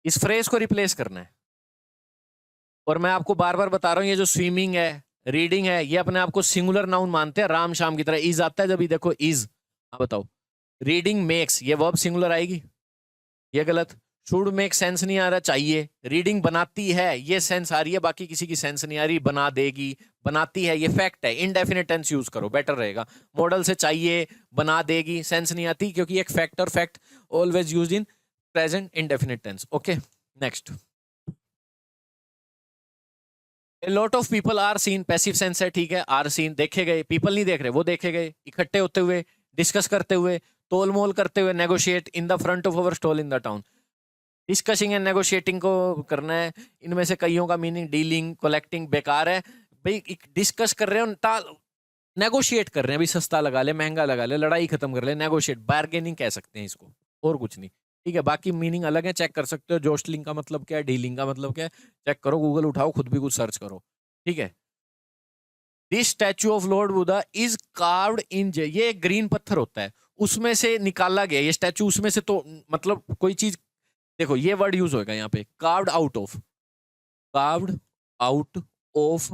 [SPEAKER 1] इस फ्रेज को रिप्लेस करना है। और मैं आपको बार बार बता रहा हूं, ये जो स्विमिंग है, रीडिंग है, ये अपने आप को सिंगुलर नाउन मानते हैं, राम शाम की तरह। इज आता है जब, देखो इज, हाँ बताओ, रीडिंग मेक्स, ये वर्ब सिंगुलर आएगी, ये गलत। शुड मेक सेंस नहीं आ रहा, चाहिए। रीडिंग बनाती है, ये सेंस आ रही है, बाकी किसी की सेंस नहीं आ रही, बना देगी, बनाती है, ये फैक्ट है, इनडेफिनेट टेंस यूज करो, बेटर रहेगा। मॉडल से चाहिए, बना देगी, सेंस नहीं आती, क्योंकि एक फैक्ट और fact always used in present indefinite tense. Okay, next. A lot of people are seen, passive sense है, ठीक है, आर सीन, देखे गए, पीपल नहीं देख रहे, वो देखे गए, इकट्ठे होते हुए, डिस्कस करते हुए, तोल मोल करते हुए, negotiate in the front of our stall in the town. Discussing and negotiating को करना है, इनमें से कईयों का मीनिंग डीलिंग, कलेक्टिंग बेकार है भाई। डिस्कस कर रहे हो, नेगोशिएट कर रहे हैं, भाई सस्ता लगा ले, महंगा लगा ले, लड़ाई खत्म कर ले, नेगोशिएट, बार्गेनिंग कह सकते हैं इसको, और कुछ नहीं, ठीक है। बाकी मीनिंग अलग है, चेक कर सकते हो, जोस्टलिंग का मतलब क्या है, डीलिंग का मतलब क्या है, चेक करो, गूगल उठाओ, खुद भी कुछ सर्च करो, ठीक है। This statue of Lord Buddha is carved इन, ये एक ग्रीन पत्थर होता है, उसमें से निकाला गया ये स्टैचू, उसमें से, तो मतलब कोई चीज, देखो ये वर्ड यूज होगा यहाँ पे, carved out of, carved out of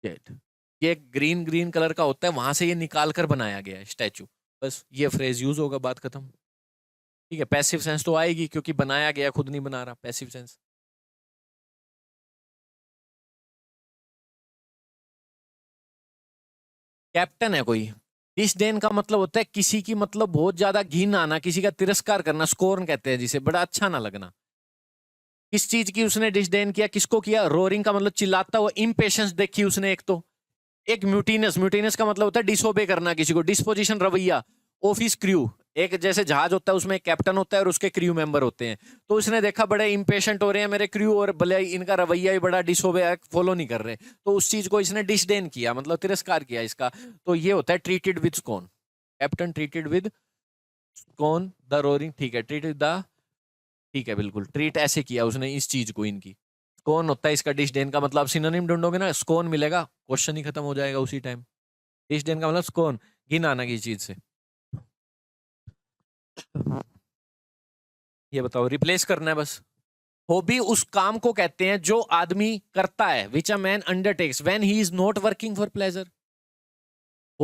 [SPEAKER 1] date, ये ग्रीन ग्रीन कलर का होता है, वहां से ये निकाल कर बनाया गया है स्टैचू, बस ये फ्रेज यूज होगा, बात खत्म, ठीक है। पैसिव सेंस तो आएगी क्योंकि बनाया गया, खुद नहीं बना रहा, पैसिव सेंस। कैप्टन है कोई, डिसडेन का मतलब होता है किसी की, मतलब बहुत ज्यादा घिन आना, किसी का तिरस्कार करना, स्कोर्न कहते हैं जिसे, बड़ा अच्छा ना लगना। किस चीज की उसने डिसडेन किया, किसको किया, रोरिंग का मतलब चिल्लाता हुआ, इम्पेशंस देखी उसने एक तो, एक म्यूटिनस, म्यूटिनस का मतलब होता है डिसोबे करना किसी को, डिस्पोजिशन रवैया। ऑफिस क्रू, एक जैसे जहाज होता है उसमें एक कैप्टन होता है और उसके क्रू मेंबर होते हैं, तो उसने देखा बड़े इंपेशेंट हो रहे हैं मेरे क्रू, और भले इनका रवैया भी बड़ा डिसोबे है, फॉलो नहीं कर रहे, तो उस चीज को इसने डिसडेन किया, मतलब तिरस्कार किया इसका, तो ये होता है treated with scorn. Captain treated with scorn the roaring, ठीक है, ट्रीटेड द, ठीक है बिल्कुल, ट्रीट ऐसे किया उसने इस चीज को, इनकी। स्कोन होता है इसका डिसडेन का मतलब, सिनोनिम ढूंढोगे ना, स्कोन मिलेगा, क्वेश्चन ही खत्म हो जाएगा उसी टाइम। डिसडेन का मतलब स्कोन, घिन आना की चीज से। ये बताओ, रिप्लेस करना है बस। हॉबी उस काम को कहते हैं जो आदमी करता है, which a man undertakes when he is not working for pleasure.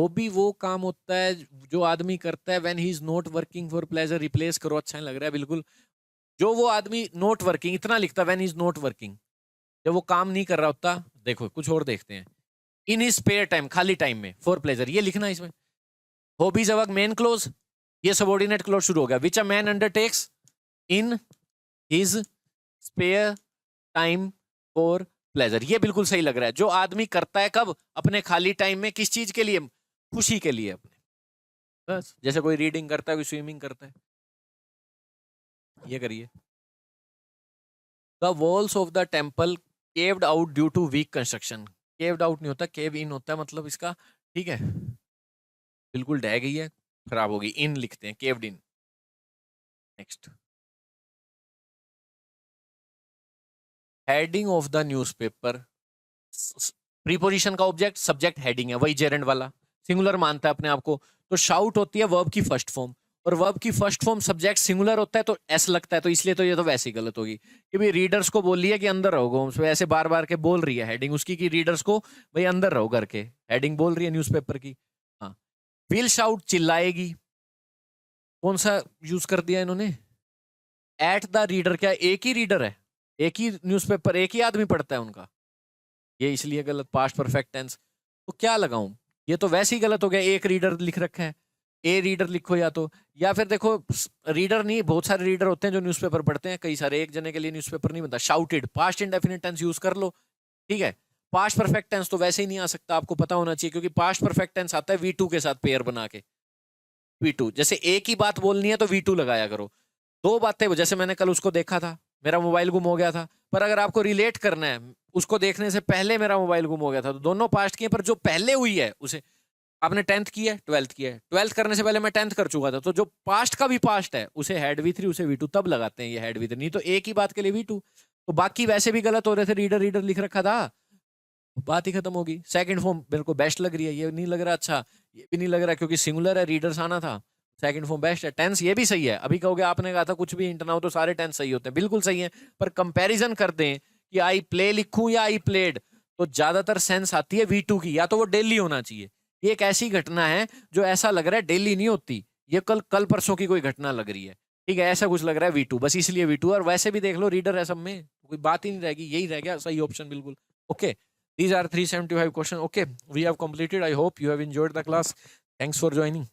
[SPEAKER 1] Hobby वो काम होता है जो आदमी करता है when he is not working for pleasure. Replace करो, अच्छा नहीं लग रहा है बिल्कुल। जो वो आदमी नॉट वर्किंग इतना लिखता है व्हेन इज नॉट वर्किंग, जब वो काम नहीं कर रहा होता। देखो कुछ और देखते हैं। इन हिज स्पेयर टाइम, खाली टाइम में, फॉर प्लेजर, ये लिखना है इसमें। हॉबीज वर्क मेन क्लोज, ये सबऑर्डिनेट क्लोज शुरू हो गया। Which a man undertakes in his spare time for pleasure, ये बिल्कुल सही लग रहा है। जो आदमी करता है कब, अपने खाली टाइम में, किस चीज के लिए, खुशी के लिए अपने। बस जैसे कोई रीडिंग करता है, कोई स्विमिंग करता है। ये करिए। The walls of the temple caved out due to weak construction. Caved out नहीं होता, केव इन होता है, मतलब इसका, ठीक है, बिल्कुल ढह गई है, खराब होगी, इन लिखते हैं, caved in. Next, heading of the newspaper. Preposition का ऑब्जेक्ट, सब्जेक्ट हेडिंग है, वही जेरेंड वाला, सिंगुलर मानता है अपने आप को। तो शाउट होती है वर्ब की फर्स्ट फॉर्म, और वर्ब की फर्स्ट फॉर्म सब्जेक्ट सिंगुलर होता है तो एस लगता है, तो इसलिए तो ये तो वैसे ही गलत होगी कि भाई रीडर्स को बोल रही है कि अंदर रहो होम्स में, ऐसे बार बार के बोल रही है हेडिंग उसकी कि रीडर्स को भाई अंदर रहो करके, हेडिंग बोल रही है न्यूज़पेपर की। हाँ, विल शाउट चिल्लाएगी, कौन सा यूज कर दिया इन्होंने, एट द रीडर। क्या एक ही रीडर है, एक ही न्यूज़पेपर एक ही आदमी पढ़ता है उनका, ये इसलिए गलत। पास्ट परफेक्ट टेंस, तो क्या लगाऊं, ये तो वैसे ही गलत हो गया, एक रीडर लिख रखा है, ए रीडर लिखो, या फिर देखो रीडर नहीं, बहुत सारे रीडर होते हैं जो न्यूज़पेपर पढ़ते हैं, कई सारे, एक जने के लिए न्यूज़पेपर नहीं बनता। Shouted, past indefinite tense use कर लो, ठीक है। पास्ट परफेक्ट टेंस तो वैसे ही नहीं आ सकता, आपको पता होना चाहिए, क्योंकि पास्ट परफेक्ट टेंस आता है V2 के साथ पेयर बना के। V2, जैसे एक ही बात बोलनी है तो V2 लगाया करो। दो बातें, जैसे मैंने कल उसको देखा था, मेरा मोबाइल गुम हो गया था, पर अगर आपको रिलेट करना है, उसको देखने से पहले मेरा मोबाइल गुम हो गया था, तो दोनों पास्ट किए, पर जो पहले हुई है उसे, आपने 10th की है, 12th की है, 12th करने से पहले मैं 10th कर चुका था, तो जो पास्ट का भी पास्ट है उसे हेड V3, उसे V2 तब लगाते हैं, ये हेड V3, नहीं तो एक ही बात के लिए V2। तो बाकी वैसे भी गलत हो रहे थे, रीडर रीडर लिख रखा था, बात ही खत्म होगी। सेकंड फॉर्म मेरे को बेस्ट लग रही है, ये नहीं लग रहा अच्छा, ये भी नहीं लग रहा क्योंकि सिंगुलर है, रीडर्स आना था, सेकंड फॉर्म बेस्ट है। टेंस ये भी सही है, अभी कहोगे आपने कहा था कुछ भी इंट ना हो तो सारे टेंस सही होते हैं, बिल्कुल सही है, पर कंपैरिजन कर दें कि आई प्ले लिखूं या आई प्लेड, तो ज्यादातर सेंस आती है V2 की, या तो वो डेली होना चाहिए। ये एक ऐसी घटना है जो ऐसा लग रहा है डेली नहीं होती, ये कल कल परसों की कोई घटना लग रही है, ठीक है, ऐसा कुछ लग रहा है V2, बस इसलिए V2। और वैसे भी देख लो रीडर है सब में, कोई बात ही नहीं रहेगी, यही रह गया सही ऑप्शन बिल्कुल। Okay, these are 375 questions. Okay, we have completed. I hope you have enjoyed the class. Thanks for joining.